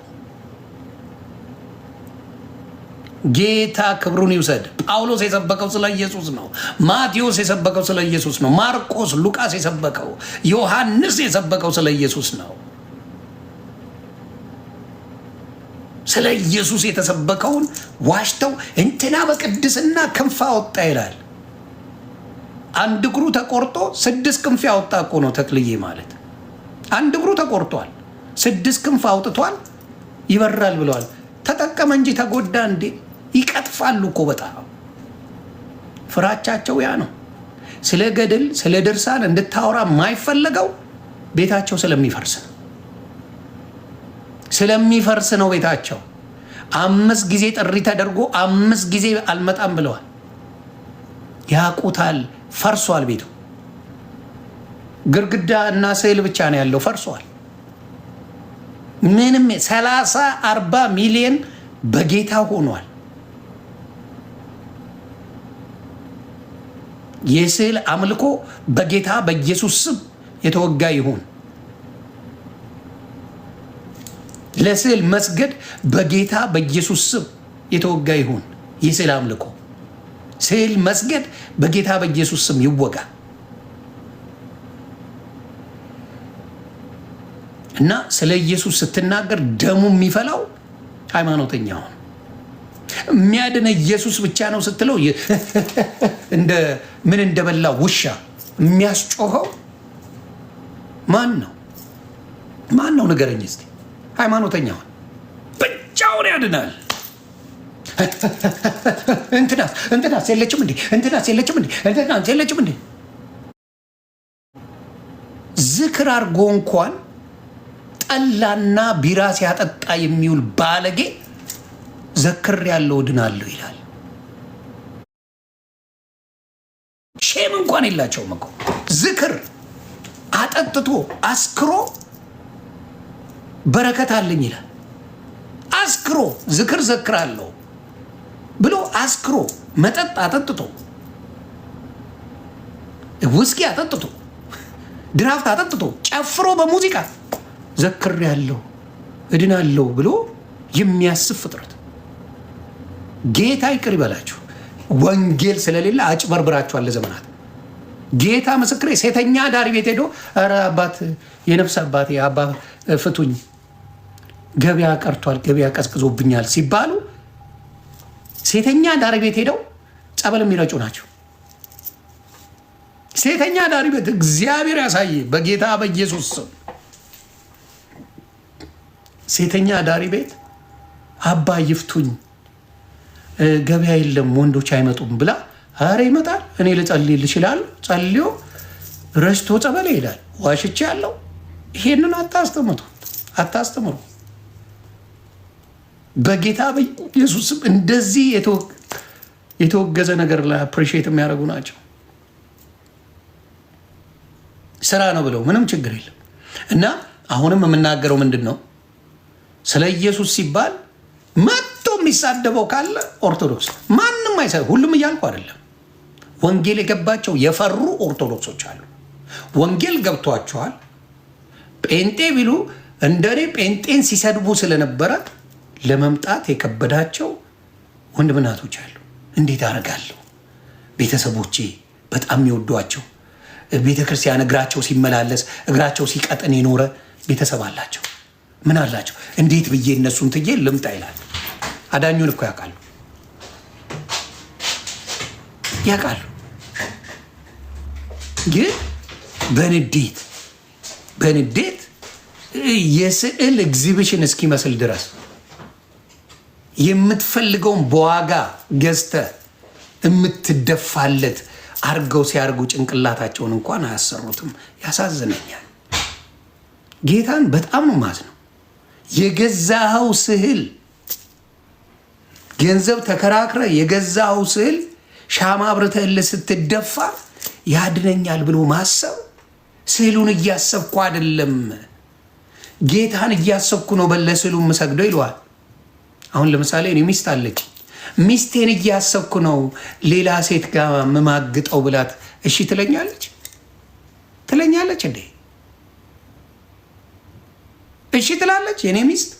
ጌታ ክብሩን ይውሰድ። ጳውሎስ የሰበከው ስለ ኢየሱስ ነው። ማቴዎስ የሰበከው ስለ ኢየሱስ ነው። ማርቆስ፣ ሉቃስ የሰበከው፣ ዮሐንስ የሰበከው ስለ ኢየሱስ ነው። ስለ ኢየሱስ የተሰበከውን ዋሽተው እንትና በቅድስና ክንፍ አወጣ ይላል። አንድ እግሩ ተቆርጦ 6 ክንፍ ያወጣ እኮ ነው ተክልዬ ማለት። አንድ እግሩ ተቆርጧል፣ 6 ክንፍ አውጥቷል፣ ይበራል ብለዋል። ተጠቀመ እንጂ ተጎዳ እንዴ? ይቀጥፋሉ እኮ በጣም ፍራቻቸው ያ ነው። ስለ ገድል ስለ ድርሳን እንድታወራ የማይፈለገው ቤታቸው ስለሚፈርስ ነው። ቤታቸው 5 ጊዜ ጥሪ ተደርጎ 5 ጊዜ አልመጣም ብለዋል። ያቁታል። ፈርሷል ቤቱ። ግርግዳ እና ስዕል ብቻ ነው ያለው፣ ፈርሷል። ምንም 30-40 ሚሊዮን በጌታ ሆኗል። የስዕል አምልኮ በጌታ በኢየሱስ ስም የተወጋ ይሁን። ለስዕል መስገድ በጌታ በኢየሱስ ስም የተወጋ ይሁን። የስዕል አምልኮ ስዕል መስገድ በጌታ በኢየሱስ ስም ይወጋ እና ስለ ኢየሱስ ስትናገር ደሙ የሚፈላው ሃይማኖተኛውን የሚያድነ ኢየሱስ ብቻ ነው ስትለው እንደ ምን እንደበላ ውሻ የሚያስጮኸው ማን ነው? ንገረኝ እስቲ። ሃይማኖተኛውን ብቻውን ያድናል። እንትናስ የለችም እንዴ? እንትናስ የለችም እንዴ? ዝክር አድርጎ እንኳን ጠላና ቢራ ሲያጠጣ የሚውል ባለጌ ዘክር ያለው ድናለሁ ይላል። ሼም እንኳን የላቸውም እኮ ዝክር አጠጥቶ አስክሮ በረከት አለኝ ይላል። አስክሮ ዝክር ዘክራለሁ ብሎ አስክሮ መጠጥ አጠጥቶ ውስኪ አጠጥቶ ድራፍት አጠጥቶ ጨፍሮ በሙዚቃ ዘክር ያለው እድናለሁ ብሎ የሚያስብ ፍጥረት ጌታ ይቅር ይበላችሁ። ወንጌል ስለሌለ አጭበርብራችኋል ለዘመናት። ጌታ ምስክሬ፣ ሴተኛ ዳሪ ቤት ሄዶ ኧረ አባት የነፍስ አባቴ አባ ፍቱኝ፣ ገበያ ቀርቷል፣ ገበያ ቀዝቅዞብኛል ሲባሉ ሴተኛ ዳሪ ቤት ሄደው ጸበል የሚረጩ ናቸው። ሴተኛ ዳሪ ቤት እግዚአብሔር ያሳይ በጌታ በኢየሱስ ስም። ሴተኛ ዳሪ ቤት አባ ይፍቱኝ፣ ገበያ የለም ወንዶች አይመጡም ብላ፣ አረ ይመጣል እኔ ልጸልይልሽ ይላል። ጸልዮ ረስቶ ጸበል ይሄዳል። ዋሽቼ ያለው ይሄንን አታስተምሩ። በጌታ በኢየሱስም እንደዚህ የተወገዘ ነገር ላይ አፕሪሺየት የሚያደርጉ ናቸው። ስራ ነው ብለው ምንም ችግር የለም። እና አሁንም የምናገረው ምንድን ነው? ስለ ኢየሱስ ሲባል መጥቶ የሚሳደበው ካለ ኦርቶዶክስ ማንም ሁሉም እያልኩ አይደለም። ወንጌል የገባቸው የፈሩ ኦርቶዶክሶች አሉ። ወንጌል ገብቷቸዋል። ጴንጤ ቢሉ እንደኔ ጴንጤን ሲሰድቡ ስለነበረ ለመምጣት የከበዳቸው ወንድምናቶች አሉ። እንዴት አደርጋለሁ? ቤተሰቦቼ በጣም የሚወዷቸው ቤተ ክርስቲያን እግራቸው ሲመላለስ እግራቸው ሲቀጥን የኖረ ቤተሰብ አላቸው። ምን አላቸው? እንዴት ብዬ እነሱን ትዬ ልምጣ ይላል። አዳኙን እኮ ያውቃሉ። ግን በንዴት የስዕል ኤግዚቢሽን እስኪመስል ድረስ የምትፈልገውን በዋጋ ገዝተ የምትደፋለት አርገው ሲያርጉ ጭንቅላታቸውን እንኳን አያሰሩትም። ያሳዝነኛል። ጌታን በጣም ነው ማዝነው። የገዛኸው ስዕል ገንዘብ ተከራክረ የገዛኸው ስዕል ሻማ አብርተህልህ ስትደፋ ያድነኛል ብሎ ማሰብ ስዕሉን እያሰብኩ አይደለም ጌታን እያሰብኩ ነው በለስዕሉ የምሰግደው ይለዋል። አሁን ለምሳሌ እኔ ሚስት አለች። ሚስቴን እያሰብኩ ነው ሌላ ሴት ጋር የምማግጠው ብላት እሺ ትለኛለች እንዴ? እሺ ትላለች? የኔ ሚስት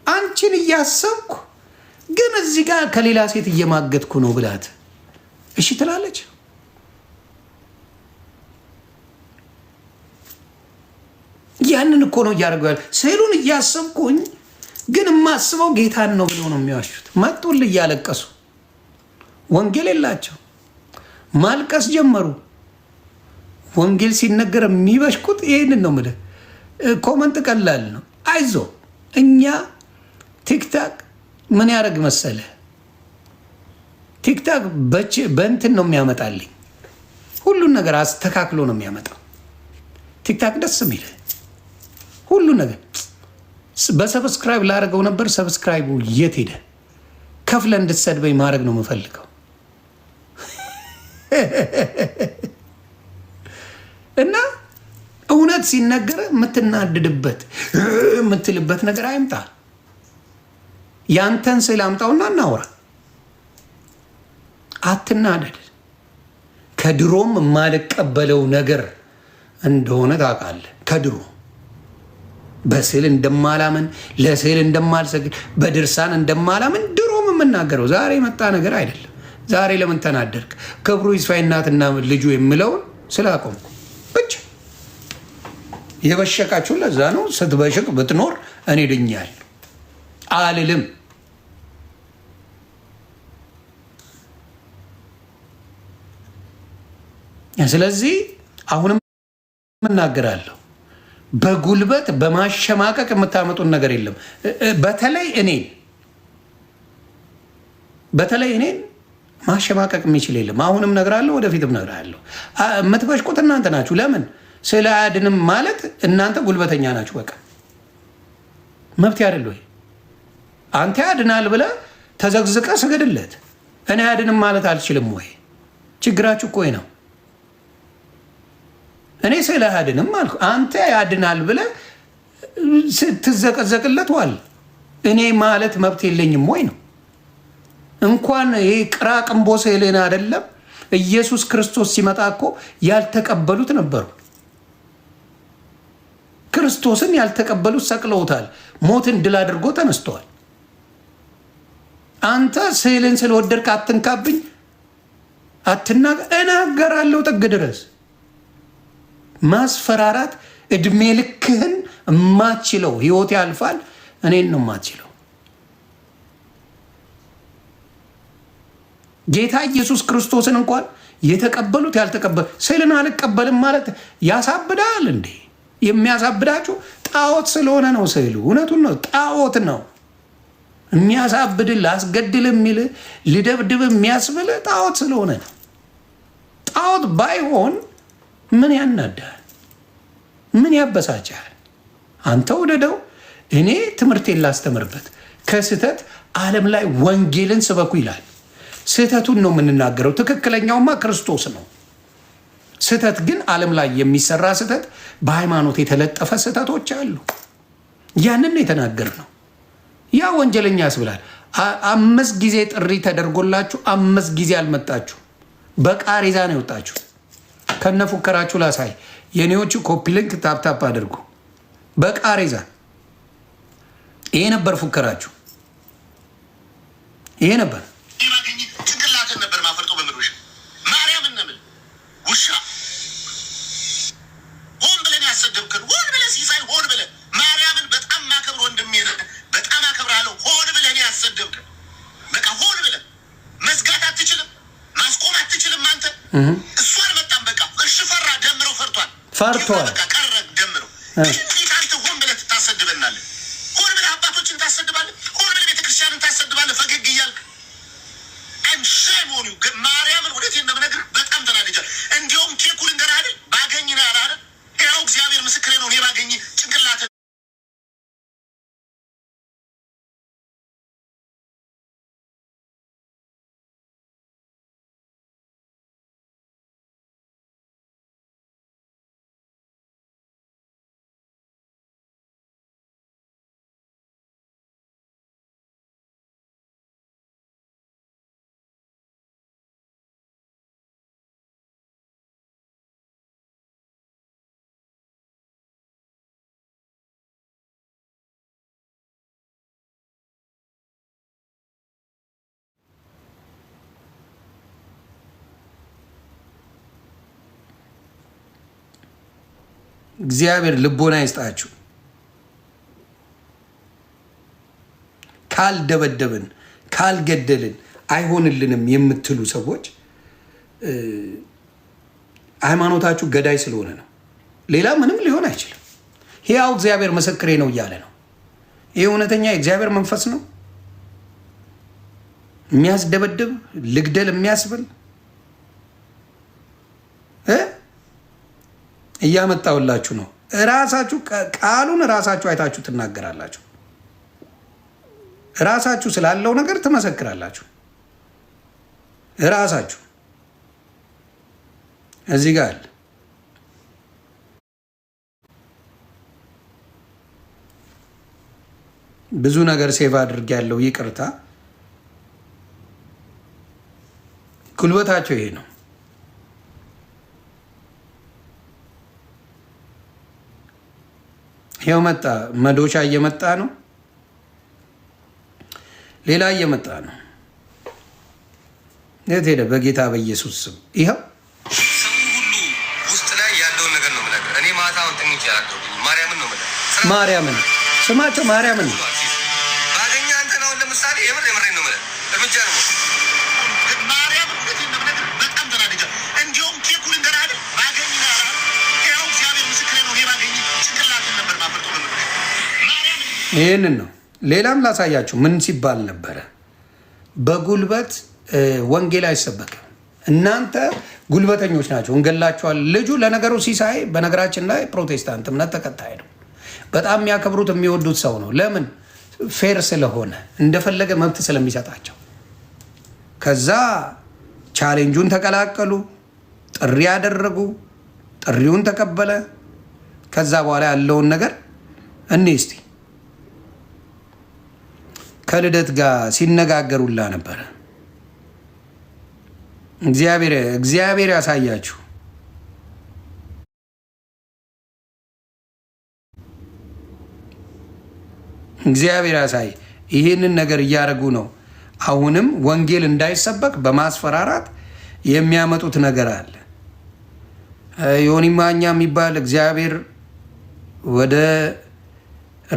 አንቺን እያሰብኩ ግን እዚህ ጋር ከሌላ ሴት እየማገጥኩ ነው ብላት እሺ ትላለች? ያንን እኮ ነው እያደረገው ያለ። ስዕሉን እያሰብኩኝ ግን የማስበው ጌታን ነው ብለው ነው የሚዋሹት። መጡል እያለቀሱ ወንጌል የላቸው ማልቀስ ጀመሩ። ወንጌል ሲነገር የሚበሽኩት ይህንን ነው የምልህ። ኮመንት ቀላል ነው። አይዞ እኛ ቲክታክ ምን ያደርግ መሰለ፣ ቲክታክ በእንትን ነው የሚያመጣልኝ፣ ሁሉን ነገር አስተካክሎ ነው የሚያመጣው። ቲክታክ ደስ የሚል ሁሉን ነገር በሰብስክራይብ ላደርገው ነበር። ሰብስክራይቡ የት ሄደ? ከፍለ እንድትሰድበኝ ማድረግ ነው የምፈልገው። እና እውነት ሲነገር የምትናድድበት የምትልበት ነገር አይምጣ። ያንተን ስዕል አምጣውና እናውራ። አትናደድ። ከድሮም የማልቀበለው ነገር እንደሆነ ታውቃለህ። ከድሮ በስዕል እንደማላምን፣ ለስዕል እንደማልሰግድ፣ በድርሳን እንደማላምን ድሮም የምናገረው ዛሬ የመጣ ነገር አይደለም። ዛሬ ለምን ተናደርክ? ክብሩ ይስፋ እናትና ልጁ የምለውን ስላቆምኩ ብቻ። የበሸቃችሁ ለዛ ነው። ስትበሽቅ ብትኖር እኔ ድኛል አልልም። ስለዚህ አሁንም እናገራለሁ፣ በጉልበት በማሸማቀቅ የምታመጡን ነገር የለም። በተለይ እኔን ማሸማቀቅ የሚችል የለም። አሁንም እነግራለሁ፣ ወደፊትም እነግራለሁ። የምትበሽቁት እናንተ ናችሁ። ለምን ስለ አያድንም ማለት እናንተ ጉልበተኛ ናችሁ። በቃ መብት ያደለ ወይ? አንተ ያድናል ብለህ ተዘግዝቀ ስገድለት። እኔ አያድንም ማለት አልችልም ወይ? ችግራችሁ እኮ ነው። እኔ ስለ አያድንም አልኩ፣ አንተ ያድናል ብለህ ስትዘቀዘቅለት ዋል። እኔ ማለት መብት የለኝም ወይ ነው? እንኳን ይሄ ቅራቅንቦ ስዕልን አይደለም ኢየሱስ ክርስቶስ ሲመጣ እኮ ያልተቀበሉት ነበሩ። ክርስቶስን ያልተቀበሉት ሰቅለውታል። ሞትን ድል አድርጎ ተነስተዋል። አንተ ስዕልን ስለወደድክ አትንካብኝ፣ እናገራለሁ ጥግ ድረስ። ማስፈራራት እድሜ ልክህን የማትችለው ህይወት ያልፋል። እኔን ነው የማትችለው። ጌታ ኢየሱስ ክርስቶስን እንኳን የተቀበሉት ያልተቀበሉ። ስዕልን አልቀበልም ማለት ያሳብዳል እንዴ? የሚያሳብዳችሁ ጣዖት ስለሆነ ነው። ስዕሉ እውነቱን ነው፣ ጣዖት ነው። የሚያሳብድል አስገድል የሚል ልደብድብ የሚያስብል ጣዖት ስለሆነ ነው። ጣዖት ባይሆን ምን ያናዳል? ምን ያበሳጫል? አንተ ወደደው፣ እኔ ትምህርቴን ላስተምርበት። ከስህተት ዓለም ላይ ወንጌልን ስበኩ ይላል። ስህተቱን ነው የምንናገረው። ትክክለኛውማ ክርስቶስ ነው። ስህተት ግን ዓለም ላይ የሚሰራ ስህተት፣ በሃይማኖት የተለጠፈ ስህተቶች አሉ። ያንን ነው የተናገርነው። ያ ወንጀለኛ ያስብላል። 5 ጊዜ ጥሪ ተደርጎላችሁ 5 ጊዜ አልመጣችሁ። በቃሬዛ ነው የወጣችሁ። ከነፉከራችሁ ላሳይ። የኔዎቹ ኮፒ ሊንክ ታፕታፕ አድርጉ። በቃሬዛ ይሄ ነበር ፉከራችሁ፣ ይሄ ነበር። ጭንቅላትን ነበር ማፈርጦ በምድር ማርያምን ነብል ውሻ ሆን ብለን ያሰደብክን፣ ሆን ብለን ሲሳይ፣ ሆን ብለን ማርያምን በጣም ማከብር ወንድሜ ነህ፣ በጣም አከብርሃለሁ። ሆን ብለን ያሰደብክን፣ በቃ ሆን ብለን መዝጋት አትችልም፣ ማስቆም አትችልም። አንተ እሱ አልመጣም። በቃ እሺ ፈራ፣ ደምረው ፈርቷል። በቃ ቀረ ደምረው። እንዴት አንተ ሆን ብለህ ትታሰድበናለህ? ሆን ብለህ አባቶችን ታሰድባለህ፣ ሆን ብለህ ቤተክርስቲያንን ታሰድባለህ ፈገግ እያልክ። አይም ሼም ኦን ዩ ማርያምን፣ ወደቴን ነው የምነግርህ። በጣም ተናድጃለሁ። እንዲያውም ኬኩ ልንገርህ አይደል፣ ባገኝ ነው ያለ አይደል? ያው እግዚአብሔር ምስክሬ ነው። እኔ ባገኝ ጭንቅላት እግዚአብሔር ልቦና ይስጣችሁ። ካልደበደብን ካልገደልን አይሆንልንም የምትሉ ሰዎች ሃይማኖታችሁ ገዳይ ስለሆነ ነው። ሌላ ምንም ሊሆን አይችልም። ሕያው እግዚአብሔር ምስክሬ ነው እያለ ነው። ይህ እውነተኛ የእግዚአብሔር መንፈስ ነው። የሚያስደበድብ ልግደል የሚያስብል እያመጣውላችሁ ነው። ራሳችሁ ቃሉን ራሳችሁ አይታችሁ ትናገራላችሁ። ራሳችሁ ስላለው ነገር ትመሰክራላችሁ። ራሳችሁ እዚህ ጋር አለ። ብዙ ነገር ሴቭ አድርግ ያለው ይቅርታ ጉልበታቸው ይሄ ነው። ይኸው መጣ። መዶሻ እየመጣ ነው። ሌላ እየመጣ ነው። የት ሄደ? በጌታ በኢየሱስ ስም ይኸው ሰው ሁሉ ውስጥ ላይ ያለውን ነገር ነው የምነግርህ። እኔ ማታውን ጥንቅ ያለው ማርያምን ነው የምልህ። ማርያምን ስማቸው ማርያምን ነው ባገኘህ አንተ ነው። ለምሳሌ የምሬን ነው የምልህ። እርምጃ ነው ማርያም በጣም ተናድጃ። እንዲሁም ኬኩን እንደራደ ባገኝ ያው እግዚአብሔር ምስክሬ ነው። ባገኝ ጭንቅላትን ነበር ማፈርጦ ነው ማርያም። ይህንን ነው። ሌላም ላሳያችሁ ምን ሲባል ነበረ። በጉልበት ወንጌል አይሰበክም። እናንተ ጉልበተኞች ናቸው፣ እንገላችኋል። ልጁ ለነገሩ ሲሳይ በነገራችን ላይ ፕሮቴስታንት እምነት ተከታይ ነው። በጣም የሚያከብሩት የሚወዱት ሰው ነው። ለምን? ፌር ስለሆነ እንደፈለገ መብት ስለሚሰጣቸው። ከዛ ቻሌንጁን ተቀላቀሉ፣ ጥሪ ያደረጉ፣ ጥሪውን ተቀበለ። ከዛ በኋላ ያለውን ነገር እኔ እስቲ ከልደት ጋር ሲነጋገሩላ ነበረ። እግዚአብሔር ያሳያችሁ። እግዚአብሔር ያሳይ። ይህንን ነገር እያደረጉ ነው። አሁንም ወንጌል እንዳይሰበክ በማስፈራራት የሚያመጡት ነገር አለ። ዮኒ ማኛ የሚባል እግዚአብሔር ወደ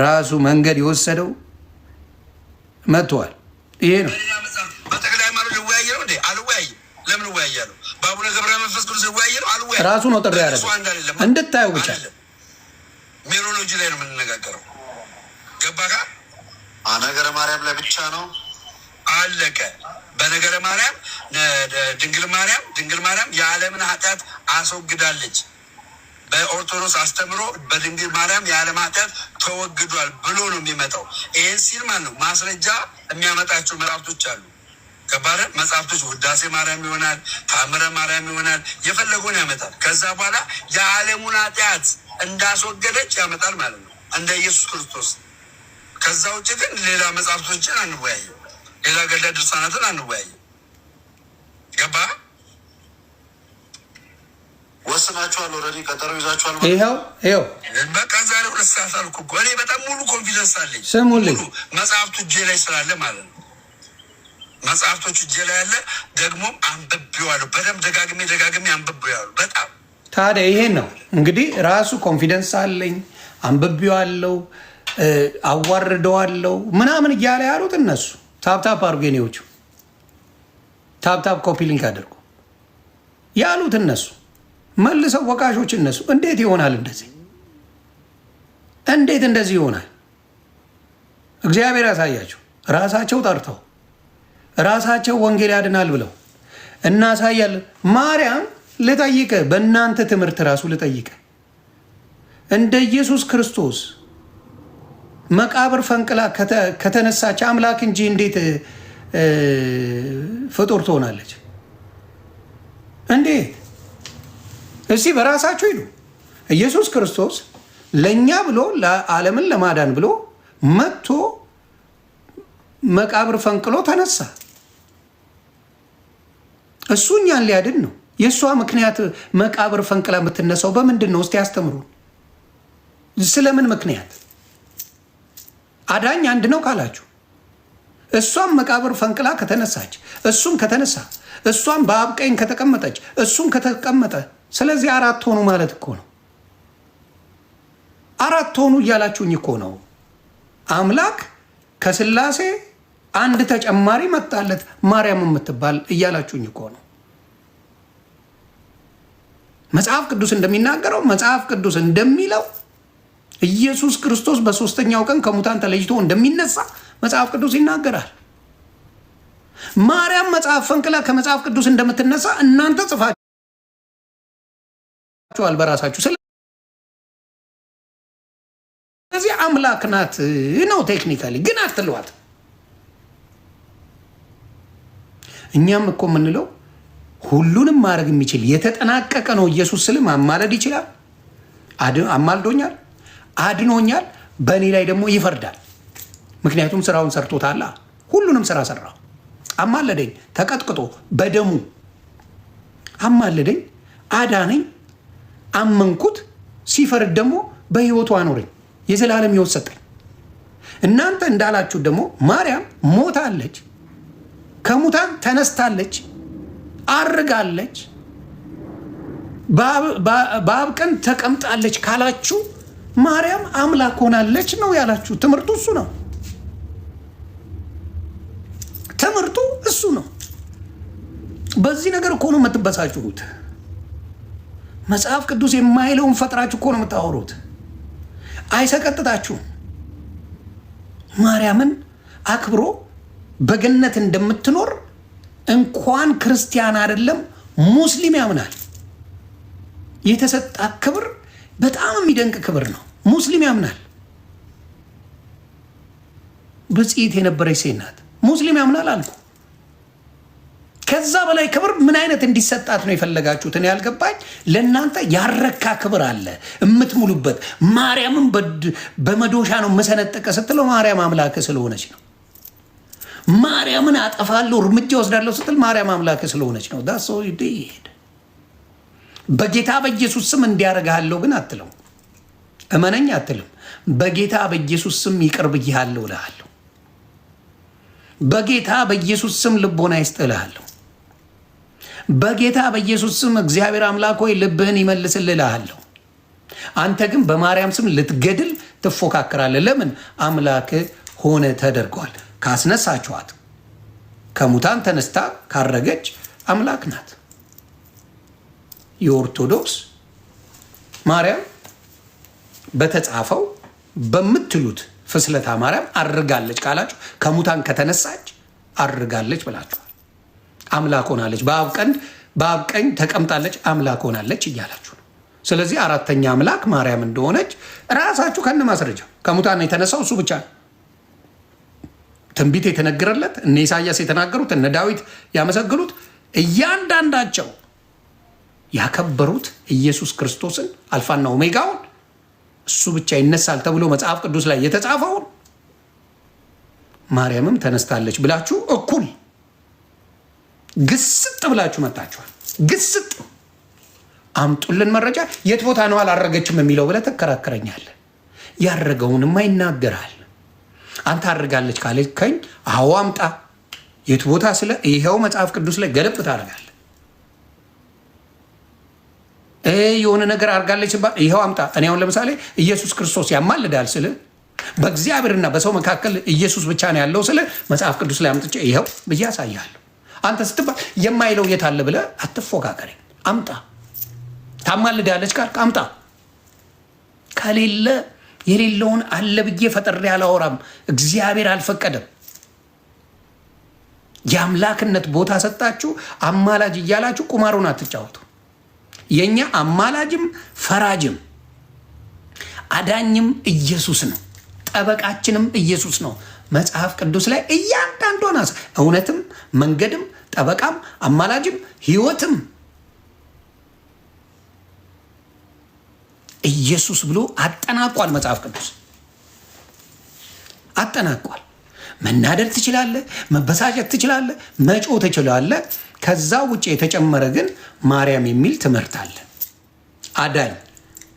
ራሱ መንገድ የወሰደው መጥቷል። ይሄ ነው። በጠቅላይ ሃይማኖት ልወያየ ነው እንዴ? አልወያይም። ለምን እወያያለሁ? በአቡነ ገብረ መንፈስ ቅዱስ ልወያየ ነው? አልወያይም። ራሱ ነው ጥሪ ያደረገው እንድታዩ ብቻ። ሜሮሎጂ ላይ ነው የምንነጋገረው። ገባካ? ነገረ ማርያም ላይ ብቻ ነው አለቀ። በነገረ ማርያም ድንግል ማርያም የዓለምን ኃጢአት አስወግዳለች። በኦርቶዶክስ አስተምሮ በድንግል ማርያም የዓለም ኃጢአት ተወግዷል ብሎ ነው የሚመጣው። ይህን ሲል ማለት ነው ማስረጃ የሚያመጣቸው መጽሐፍቶች አሉ። ከባረ መጽሐፍቶች ውዳሴ ማርያም ይሆናል፣ ታምረ ማርያም ይሆናል፣ የፈለገውን ያመጣል። ከዛ በኋላ የዓለሙን ኃጢአት እንዳስወገደች ያመጣል ማለት ነው እንደ ኢየሱስ ክርስቶስ። ከዛ ውጭ ግን ሌላ መጽሐፍቶችን አንወያይም፣ ሌላ ገድለ ድርሳናትን አንወያይም። ገባ? ወስናችኋል። ኦልሬዲ ቀጠሮ ይዛችኋል። ይኸው በቃ ዛሬ 2 ሰዓት አልኩ እኮ። እኔ በጣም ሙሉ ኮንፊደንስ አለኝ። ስሙልኝ፣ መጽሐፍቱ እጄ ላይ ስላለ ማለት ነው። መጽሐፍቶቹ እጄ ላይ ያለ ደግሞ አንብቤዋለሁ። በደንብ ደጋግሜ አንብቤዋለሁ። በጣም ታዲያ ይሄን ነው እንግዲህ ራሱ ኮንፊደንስ አለኝ፣ አንብቤዋለሁ፣ አዋርደዋለሁ ምናምን እያለ ያሉት እነሱ። ታፕታፕ አድርጉ የኔዎቹ፣ ታፕታፕ ኮፒ ሊንክ አድርጉ ያሉት እነሱ መልሰው ወቃሾች እነሱ። እንዴት ይሆናል እንደዚህ? እንዴት እንደዚህ ይሆናል? እግዚአብሔር ያሳያቸው። ራሳቸው ጠርተው ራሳቸው ወንጌል ያድናል ብለው እናሳያለን። ማርያም ልጠይቀ፣ በእናንተ ትምህርት ራሱ ልጠይቀ፣ እንደ ኢየሱስ ክርስቶስ መቃብር ፈንቅላ ከተነሳች አምላክ እንጂ እንዴት ፍጡር ትሆናለች? እንዴት? እስቲ በራሳችሁ ሂዱ። ኢየሱስ ክርስቶስ ለእኛ ብሎ ለዓለምን ለማዳን ብሎ መጥቶ መቃብር ፈንቅሎ ተነሳ። እሱ እኛን ሊያድን ነው። የእሷ ምክንያት መቃብር ፈንቅላ የምትነሳው በምንድን ነው? እስቲ ያስተምሩ። ስለምን ምክንያት? አዳኝ አንድ ነው ካላችሁ፣ እሷም መቃብር ፈንቅላ ከተነሳች፣ እሱም ከተነሳ፣ እሷም በአብ ቀኝ ከተቀመጠች፣ እሱም ከተቀመጠ፣ ስለዚህ 4 ሆኑ ማለት እኮ ነው። 4 ሆኑ እያላችሁኝ እኮ ነው። አምላክ ከስላሴ አንድ ተጨማሪ መጣለት ማርያም የምትባል እያላችሁኝ እኮ ነው። መጽሐፍ ቅዱስ እንደሚናገረው መጽሐፍ ቅዱስ እንደሚለው ኢየሱስ ክርስቶስ በ3ኛው ቀን ከሙታን ተለይቶ እንደሚነሳ መጽሐፍ ቅዱስ ይናገራል። ማርያም መጽሐፍ ፈንቅላ ከመጽሐፍ ቅዱስ እንደምትነሳ እናንተ ጽፋችኋል በራሳችሁ። ስለዚህ አምላክ ናት ነው ቴክኒካሊ፣ ግን አትለዋት። እኛም እኮ የምንለው ሁሉንም ማድረግ የሚችል የተጠናቀቀ ነው ኢየሱስ ስል ማማለድ ይችላል። አማልዶኛል፣ አድኖኛል፣ በእኔ ላይ ደግሞ ይፈርዳል። ምክንያቱም ስራውን ሰርቶታላ። ሁሉንም ስራ ሰራ። አማለደኝ፣ ተቀጥቅጦ በደሙ አማለደኝ፣ አዳነኝ፣ አመንኩት። ሲፈርድ ደግሞ በህይወቱ አኖረኝ፣ የዘላለም ህይወት ሰጠኝ። እናንተ እንዳላችሁ ደግሞ ማርያም ሞታለች፣ ከሙታን ተነስታለች፣ አርጋለች፣ በአብ ቀኝ ተቀምጣለች ካላችሁ ማርያም አምላክ ሆናለች ነው ያላችሁ። ትምህርቱ እሱ ነው። ትምህርቱ እሱ ነው። በዚህ ነገር እኮ ነው የምትበሳጩት። መጽሐፍ ቅዱስ የማይለውን ፈጥራችሁ እኮ ነው የምታወሩት። አይሰቀጥጣችሁም። ማርያምን አክብሮ በገነት እንደምትኖር እንኳን ክርስቲያን አይደለም ሙስሊም ያምናል። የተሰጣት ክብር በጣም የሚደንቅ ክብር ነው። ሙስሊም ያምናል። ብጽዕት የነበረች ሴት ናት። ሙስሊም ያምናል አልኩ። ከዛ በላይ ክብር ምን አይነት እንዲሰጣት ነው የፈለጋችሁት? እኔ ያልገባኝ ለእናንተ ያረካ ክብር አለ የምትሙሉበት። ማርያምን በመዶሻ ነው መሰነጠቀ ስትለው ማርያም አምላክ ስለሆነች ነው። ማርያምን አጠፋለሁ እርምጃ ወስዳለሁ ስትል ማርያም አምላክ ስለሆነች ነው። ዳሶ ይሄድ በጌታ በኢየሱስ ስም እንዲያረጋለሁ ግን አትለው። እመነኝ አትልም። በጌታ በኢየሱስ ስም ይቅር ብያለሁ እልሃለሁ። በጌታ በኢየሱስ ስም ልቦና ይስጥልሃለሁ። በጌታ በኢየሱስ ስም እግዚአብሔር አምላክ ሆይ ልብህን ይመልስልህ እልሃለሁ። አንተ ግን በማርያም ስም ልትገድል ትፎካከራለህ። ለምን? አምላክ ሆነ ተደርጓል። ካስነሳችኋት ከሙታን ተነስታ ካረገች አምላክ ናት። የኦርቶዶክስ ማርያም በተጻፈው በምትሉት ፍስለታ ማርያም አርጋለች ካላችሁ ከሙታን ከተነሳች አርጋለች ብላችኋል። አምላክ ሆናለች፣ በአብ ቀኝ ተቀምጣለች፣ አምላክ ሆናለች እያላችሁ ነው። ስለዚህ 4ተኛ አምላክ ማርያም እንደሆነች ራሳችሁ ከነ ማስረጃው ከሙታን የተነሳው እሱ ብቻ ነው። ትንቢት የተነገረለት እነ ኢሳያስ የተናገሩት እነ ዳዊት ያመሰግኑት እያንዳንዳቸው ያከበሩት ኢየሱስ ክርስቶስን አልፋና ኦሜጋውን እሱ ብቻ ይነሳል ተብሎ መጽሐፍ ቅዱስ ላይ የተጻፈውን ማርያምም ተነስታለች ብላችሁ እኩል ግስጥ ብላችሁ መጣችኋል። ግስጥ አምጡልን መረጃ። የት ቦታ ነው አላረገችም የሚለው ብለህ ትከራከረኛለህ። ያረገውንማ ይናገራል። አንተ አድርጋለች ካለኝ አዎ አምጣ። የት ቦታ ስለ ይኸው መጽሐፍ ቅዱስ ላይ ገለብ ታደርጋለህ። የሆነ ነገር አድርጋለች ይኸው አምጣ። እኔ አሁን ለምሳሌ ኢየሱስ ክርስቶስ ያማልዳል ስለ በእግዚአብሔርና በሰው መካከል ኢየሱስ ብቻ ነው ያለው ስለ መጽሐፍ ቅዱስ ላይ አምጥቼ ይኸው ብዬ አሳያለሁ። አንተ ስትባል የማይለው የት አለ ብለህ አትፎካከረኝ። አምጣ። ታማልዳለች ካልክ አምጣ። ከሌለ የሌለውን አለ ብዬ ፈጥሬ አላወራም። እግዚአብሔር አልፈቀደም። የአምላክነት ቦታ ሰጣችሁ አማላጅ እያላችሁ ቁማሩን አትጫወቱ። የኛ አማላጅም ፈራጅም አዳኝም ኢየሱስ ነው። ጠበቃችንም ኢየሱስ ነው። መጽሐፍ ቅዱስ ላይ እያንዳንዷን እውነትም መንገድም ጠበቃም አማላጅም ሕይወትም ኢየሱስ ብሎ አጠናቋል። መጽሐፍ ቅዱስ አጠናቋል። መናደድ ትችላለህ፣ መበሳጨት ትችላለህ፣ መጮህ ትችላለህ። ከዛ ውጭ የተጨመረ ግን ማርያም የሚል ትምህርት አለ። አዳኝ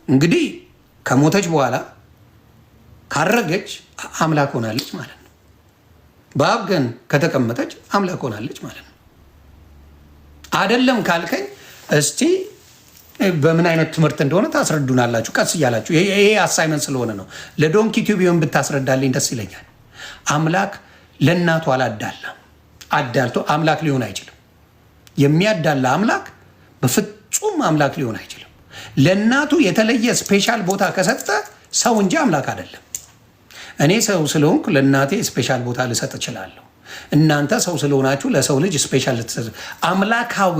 እንግዲህ ከሞተች በኋላ ካረገች አምላክ ሆናለች ማለት ነው። በአብ ቀኝ ከተቀመጠች አምላክ ሆናለች ማለት ነው። አይደለም ካልከኝ እስቲ በምን አይነት ትምህርት እንደሆነ ታስረዱናላችሁ ቀስ እያላችሁ። ይሄ አሳይመንት ስለሆነ ነው። ለዶንኪ ቲዩብ ብታስረዳልኝ ደስ ይለኛል። አምላክ ለእናቱ አላዳላም። አዳልቶ አምላክ ሊሆን አይችልም። የሚያዳላ አምላክ በፍጹም አምላክ ሊሆን አይችልም። ለእናቱ የተለየ ስፔሻል ቦታ ከሰጠ ሰው እንጂ አምላክ አይደለም። እኔ ሰው ስለሆንኩ ለእናቴ ስፔሻል ቦታ ልሰጥ እችላለሁ። እናንተ ሰው ስለሆናችሁ ለሰው ልጅ ስፔሻል ልትሰጥ። አምላካዊ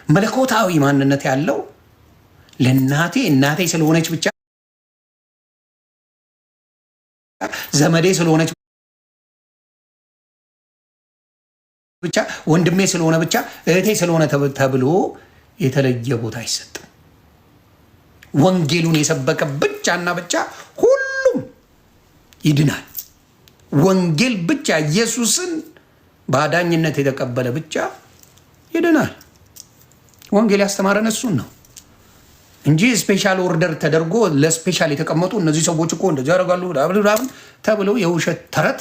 መለኮታዊ ማንነት ያለው ለእናቴ እናቴ ስለሆነች ብቻ ዘመዴ ስለሆነች ብቻ ወንድሜ ስለሆነ ብቻ እህቴ ስለሆነ ተብሎ የተለየ ቦታ አይሰጥም። ወንጌሉን የሰበከ ብቻና ብቻ ሁሉም ይድናል። ወንጌል ብቻ ኢየሱስን በአዳኝነት የተቀበለ ብቻ ይድናል። ወንጌል ያስተማረን እሱን ነው እንጂ ስፔሻል ኦርደር ተደርጎ ለስፔሻል የተቀመጡ እነዚህ ሰዎች እኮ እንደዚህ ያደርጋሉ ተብለው የውሸት ተረት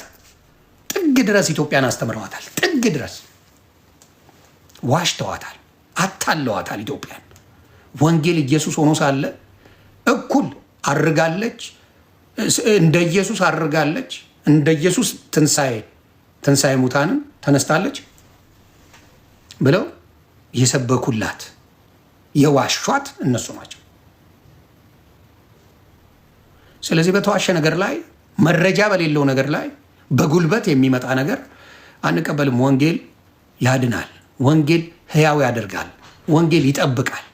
ጥግ ድረስ ኢትዮጵያን አስተምረዋታል። ጥግ ድረስ ዋሽተዋታል፣ አታለዋታል ኢትዮጵያን። ወንጌል ኢየሱስ ሆኖ ሳለ እኩል አርጋለች፣ እንደ ኢየሱስ አርጋለች፣ እንደ ኢየሱስ ትንሣኤ ሙታንን ተነስታለች ብለው የሰበኩላት የዋሿት እነሱ ናቸው። ስለዚህ በተዋሸ ነገር ላይ መረጃ በሌለው ነገር ላይ በጉልበት የሚመጣ ነገር አንቀበልም። ወንጌል ያድናል። ወንጌል ሕያው ያደርጋል። ወንጌል ይጠብቃል።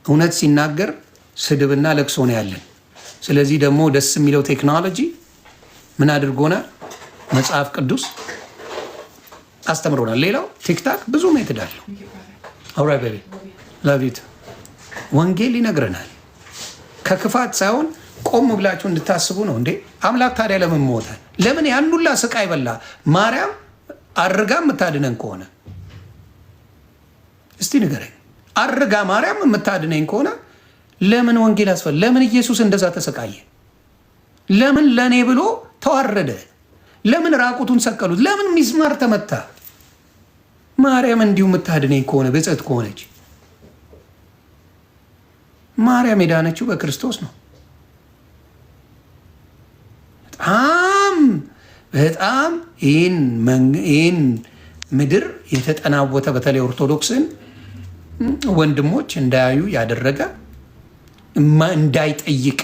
እውነት ሲናገር ስድብና ለቅሶ ነው ያለን። ስለዚህ ደግሞ ደስ የሚለው ቴክኖሎጂ ምን አድርጎናል? መጽሐፍ ቅዱስ አስተምሮናል። ሌላው ቲክታክ ብዙ ሜትድ አለው። አውራ ቤቢ ላቪት ወንጌል ይነግረናል። ከክፋት ሳይሆን ቆም ብላችሁ እንድታስቡ ነው። እንዴ አምላክ ታዲያ ለምን ሞተ? ለምን ያን ሁላ ስቃይ በላ? ማርያም አርጋ የምታድነን ከሆነ እስቲ ንገረኝ። አርጋ ማርያም የምታድነኝ ከሆነ ለምን ወንጌል አስፈል? ለምን ኢየሱስ እንደዛ ተሰቃየ? ለምን ለእኔ ብሎ ተዋረደ? ለምን ራቁቱን ሰቀሉት? ለምን ሚስማር ተመታ? ማርያም እንዲሁ የምታድነኝ ከሆነ ብጽዕት ከሆነች ማርያም የዳነችው በክርስቶስ ነው። በጣም ይህን ምድር የተጠናወተ በተለይ ኦርቶዶክስን ወንድሞች እንዳያዩ ያደረገ እንዳይጠይቅ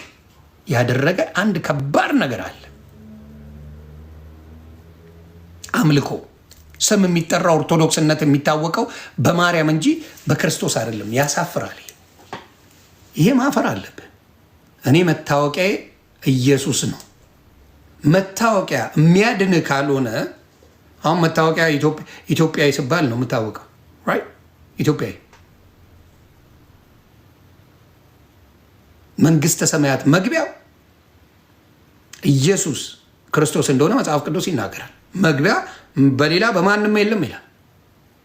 ያደረገ አንድ ከባድ ነገር አለ። አምልኮ ስም የሚጠራ ኦርቶዶክስነት የሚታወቀው በማርያም እንጂ በክርስቶስ አይደለም። ያሳፍራል። ይሄ ማፈር አለብን። እኔ መታወቂያ ኢየሱስ ነው። መታወቂያ የሚያድን ካልሆነ አሁን መታወቂያ ኢትዮጵያዊ ሲባል ነው የምታወቀው። ራይት ኢትዮጵያዊ መንግስተ ሰማያት መግቢያው ኢየሱስ ክርስቶስ እንደሆነ መጽሐፍ ቅዱስ ይናገራል። መግቢያ በሌላ በማንም የለም ይላል።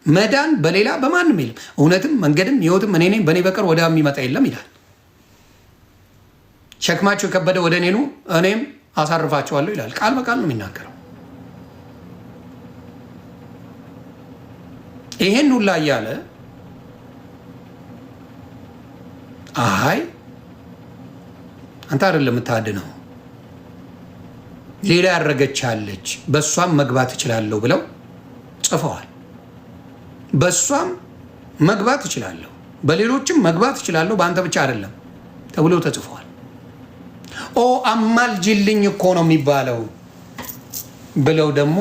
መዳን በሌላ በማንም የለም። እውነትም መንገድም ሕይወትም እኔ ነኝ፣ በእኔ በቀር ወደ የሚመጣ የለም ይላል። ሸክማቸው የከበደ ወደ እኔ ኑ እኔም አሳርፋቸዋለሁ ይላል። ቃል በቃል ነው የሚናገረው። ይሄን ሁላ እያለ አይ አንተ አይደለም የምታድነው ሌላ ያደረገቻለች በእሷም መግባት እችላለሁ ብለው ጽፈዋል። በእሷም መግባት እችላለሁ፣ በሌሎችም መግባት እችላለሁ፣ በአንተ ብቻ አይደለም ተብሎ ተጽፈዋል። ኦ አማልጅልኝ እኮ ነው የሚባለው ብለው ደግሞ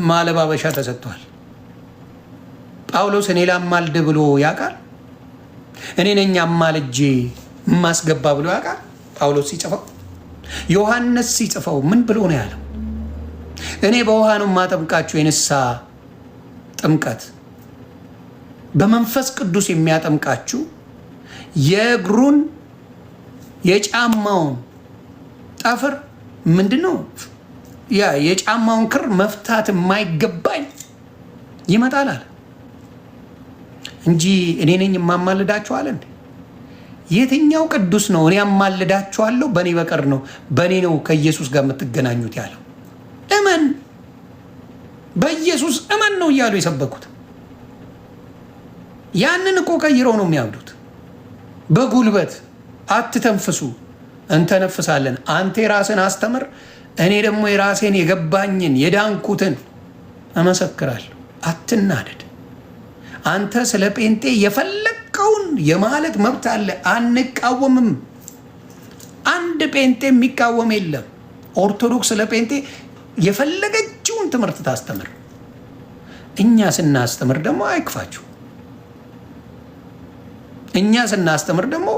ማለባበሻ ተሰጥቷል። ጳውሎስ እኔ ላማልድ ብሎ ያውቃል? እኔ ነኝ አማልጄ ማስገባ ብሎ ያውቃል? ጳውሎስ ሲጽፈው ዮሐንስ ሲጽፈው ምን ብሎ ነው ያለው? እኔ በውሃ ነው የማጠምቃችሁ የንስሐ ጥምቀት በመንፈስ ቅዱስ የሚያጠምቃችሁ የእግሩን የጫማውን ጠፍር ምንድን ነው ያ የጫማውን ክር መፍታት የማይገባኝ ይመጣል አለ እንጂ እኔ ነኝ የማማልዳችሁ አለ እንዴ? የትኛው ቅዱስ ነው እኔ አማልዳችኋለሁ በእኔ በቀር ነው በእኔ ነው ከኢየሱስ ጋር የምትገናኙት ያለው? እመን በኢየሱስ እመን ነው እያሉ የሰበኩት። ያንን እኮ ቀይረው ነው የሚያብዱት። በጉልበት አትተንፍሱ፣ እንተነፍሳለን። አንተ የራስን አስተምር፣ እኔ ደግሞ የራሴን የገባኝን የዳንኩትን እመሰክራለሁ። አትናደድ። አንተ ስለ ጴንጤ የፈለግከውን የማለት መብት አለ። አንቃወምም። አንድ ጴንጤ የሚቃወም የለም። ኦርቶዶክስ ስለ ጴንጤ የፈለገችውን ትምህርት ታስተምር። እኛ ስናስተምር ደግሞ አይክፋችሁ። እኛ ስናስተምር ደግሞ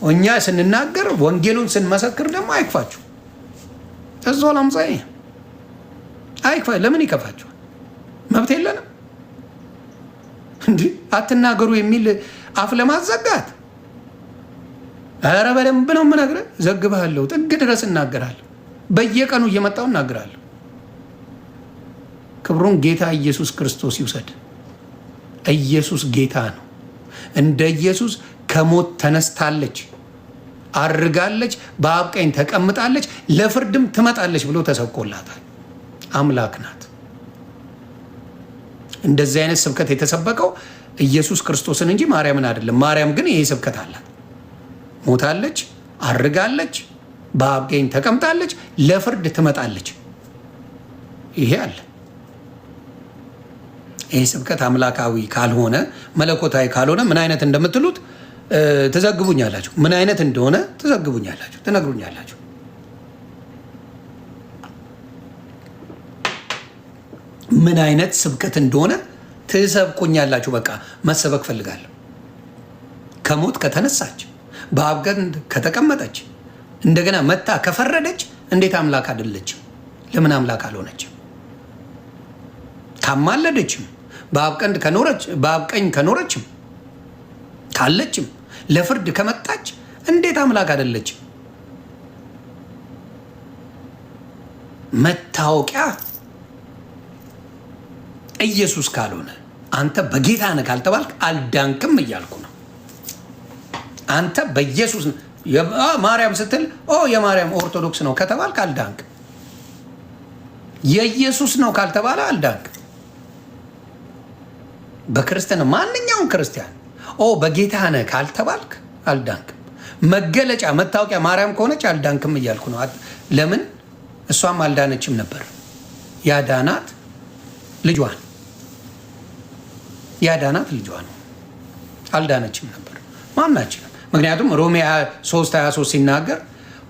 እኛ ስንናገር ወንጌሉን ስንመሰክር ደግሞ አይክፋችሁ። እዞ ለምሳሌ አይክፋ። ለምን ይከፋችኋል? መብት የለንም እንዲህ አትናገሩ የሚል አፍ ለማዘጋት? ኧረ በደንብ ነው የምነግርህ። ዘግብሃለሁ፣ ጥግ ድረስ እናገራለሁ። በየቀኑ እየመጣሁ እናገራለሁ። ክብሩን ጌታ ኢየሱስ ክርስቶስ ይውሰድ። ኢየሱስ ጌታ ነው። እንደ ኢየሱስ ከሞት ተነስታለች፣ አርጋለች፣ በአብ ቀኝ ተቀምጣለች፣ ለፍርድም ትመጣለች ብሎ ተሰብኮላታል። አምላክ ናት። እንደዚህ አይነት ስብከት የተሰበከው ኢየሱስ ክርስቶስን እንጂ ማርያምን አይደለም። ማርያም ግን ይሄ ስብከት አላት። ሞታለች፣ አርጋለች፣ በአብ ቀኝ ተቀምጣለች፣ ለፍርድ ትመጣለች። ይሄ አለ። ይህ ስብከት አምላካዊ ካልሆነ መለኮታዊ ካልሆነ ምን አይነት እንደምትሉት ትዘግቡኛላችሁ። ምን አይነት እንደሆነ ትዘግቡኛላችሁ፣ ትነግሩኛላችሁ። ምን አይነት ስብከት እንደሆነ ትሰብኩኛላችሁ። በቃ መሰበክ ፈልጋለሁ። ከሞት ከተነሳች፣ በአብ ቀኝ ከተቀመጠች፣ እንደገና መታ ከፈረደች እንዴት አምላክ አይደለችም? ለምን አምላክ አልሆነችም? ካማለደችም በአብ ቀኝ ከኖረችም ካለችም ለፍርድ ከመጣች እንዴት አምላክ አይደለችም? መታወቂያ ኢየሱስ ካልሆነ አንተ በጌታ ነህ ካልተባልክ አልዳንክም እያልኩ ነው። አንተ በኢየሱስ ማርያም ስትል የማርያም ኦርቶዶክስ ነው ከተባልክ አልዳንክ። የኢየሱስ ነው ካልተባለ አልዳንክ። በክርስትና ማንኛውም ክርስቲያን በጌታ ነህ ካልተባልክ አልዳንክም። መገለጫ መታወቂያ ማርያም ከሆነች አልዳንክም እያልኩ ነው። ለምን? እሷም አልዳነችም ነበር። ያዳናት ልጇን ነው። አልዳነችም ነበር ማናችንም። ምክንያቱም ሮሜ 3:23 ሲናገር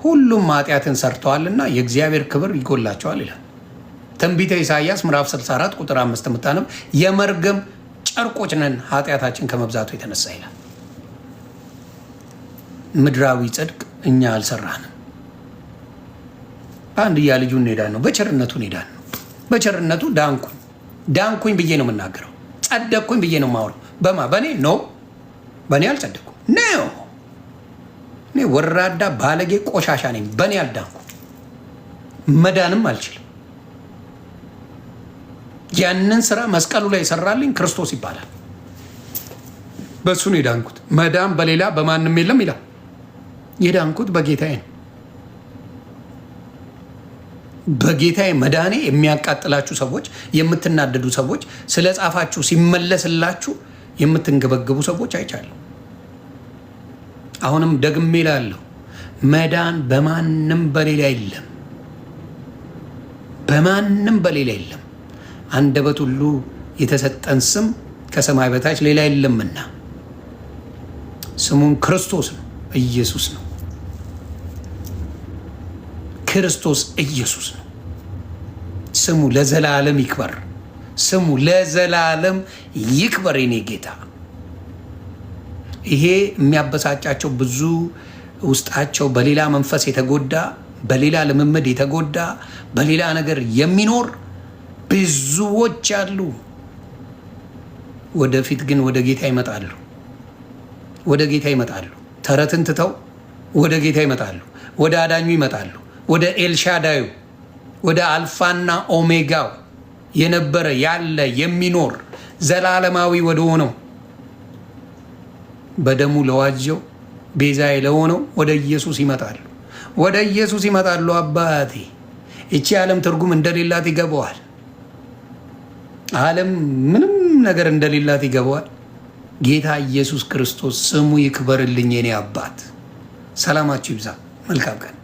ሁሉም ኃጢአትን ሰርተዋልና የእግዚአብሔር ክብር ይጎላቸዋል ይላል። ትንቢተ ኢሳይያስ ምዕራፍ 64 ቁጥር 5 የምታነብ የመርገም ጨርቆች ነን ኃጢአታችን ከመብዛቱ የተነሳ ይላል። ምድራዊ ጽድቅ እኛ አልሰራንም። በአንድያ ልጁ እንሄዳን ነው። በቸርነቱ እንሄዳን ነው። በቸርነቱ ዳንኩኝ ብዬ ነው የምናገረው። ጸደቅኩኝ ብዬ ነው የማወራው። በእኔ አልጸደቅኩም ነው። እኔ ወራዳ ባለጌ ቆሻሻ ነኝ። በእኔ አልዳንኩ፣ መዳንም አልችልም። ያንን ስራ መስቀሉ ላይ የሰራልኝ ክርስቶስ ይባላል። በእሱ ነው የዳንኩት። መዳን በሌላ በማንም የለም ይላል። የዳንኩት በጌታዬ ነው። በጌታዬ መዳኔ የሚያቃጥላችሁ ሰዎች፣ የምትናደዱ ሰዎች፣ ስለ ጻፋችሁ ሲመለስላችሁ የምትንገበገቡ ሰዎች አይቻለሁ። አሁንም ደግሜ እላለሁ፣ መዳን በማንም በሌላ የለም። በማንም በሌላ የለም። አንደበት ሁሉ የተሰጠን ስም ከሰማይ በታች ሌላ የለምና ስሙም ክርስቶስ ነው፣ ኢየሱስ ነው። ክርስቶስ ኢየሱስ ነው። ስሙ ለዘላለም ይክበር። ስሙ ለዘላለም ይክበር። የኔ ጌታ ይሄ የሚያበሳጫቸው ብዙ ውስጣቸው በሌላ መንፈስ የተጎዳ፣ በሌላ ልምምድ የተጎዳ፣ በሌላ ነገር የሚኖር ብዙዎች አሉ። ወደፊት ግን ወደ ጌታ ይመጣሉ። ወደ ጌታ ይመጣሉ። ተረትን ትተው ወደ ጌታ ይመጣሉ። ወደ አዳኙ ይመጣሉ። ወደ ኤልሻዳዩ፣ ወደ አልፋና ኦሜጋው የነበረ ያለ የሚኖር ዘላለማዊ ወደ ሆነው በደሙ ለዋጀው ቤዛዬ ለሆነው ወደ ኢየሱስ ይመጣሉ። ወደ ኢየሱስ ይመጣሉ። አባቴ እቺ ዓለም ትርጉም እንደሌላት ይገባዋል። ዓለም ምንም ነገር እንደሌላት ይገባዋል። ጌታ ኢየሱስ ክርስቶስ ስሙ ይክበርልኝ የኔ አባት። ሰላማችሁ ይብዛ። መልካም ቀን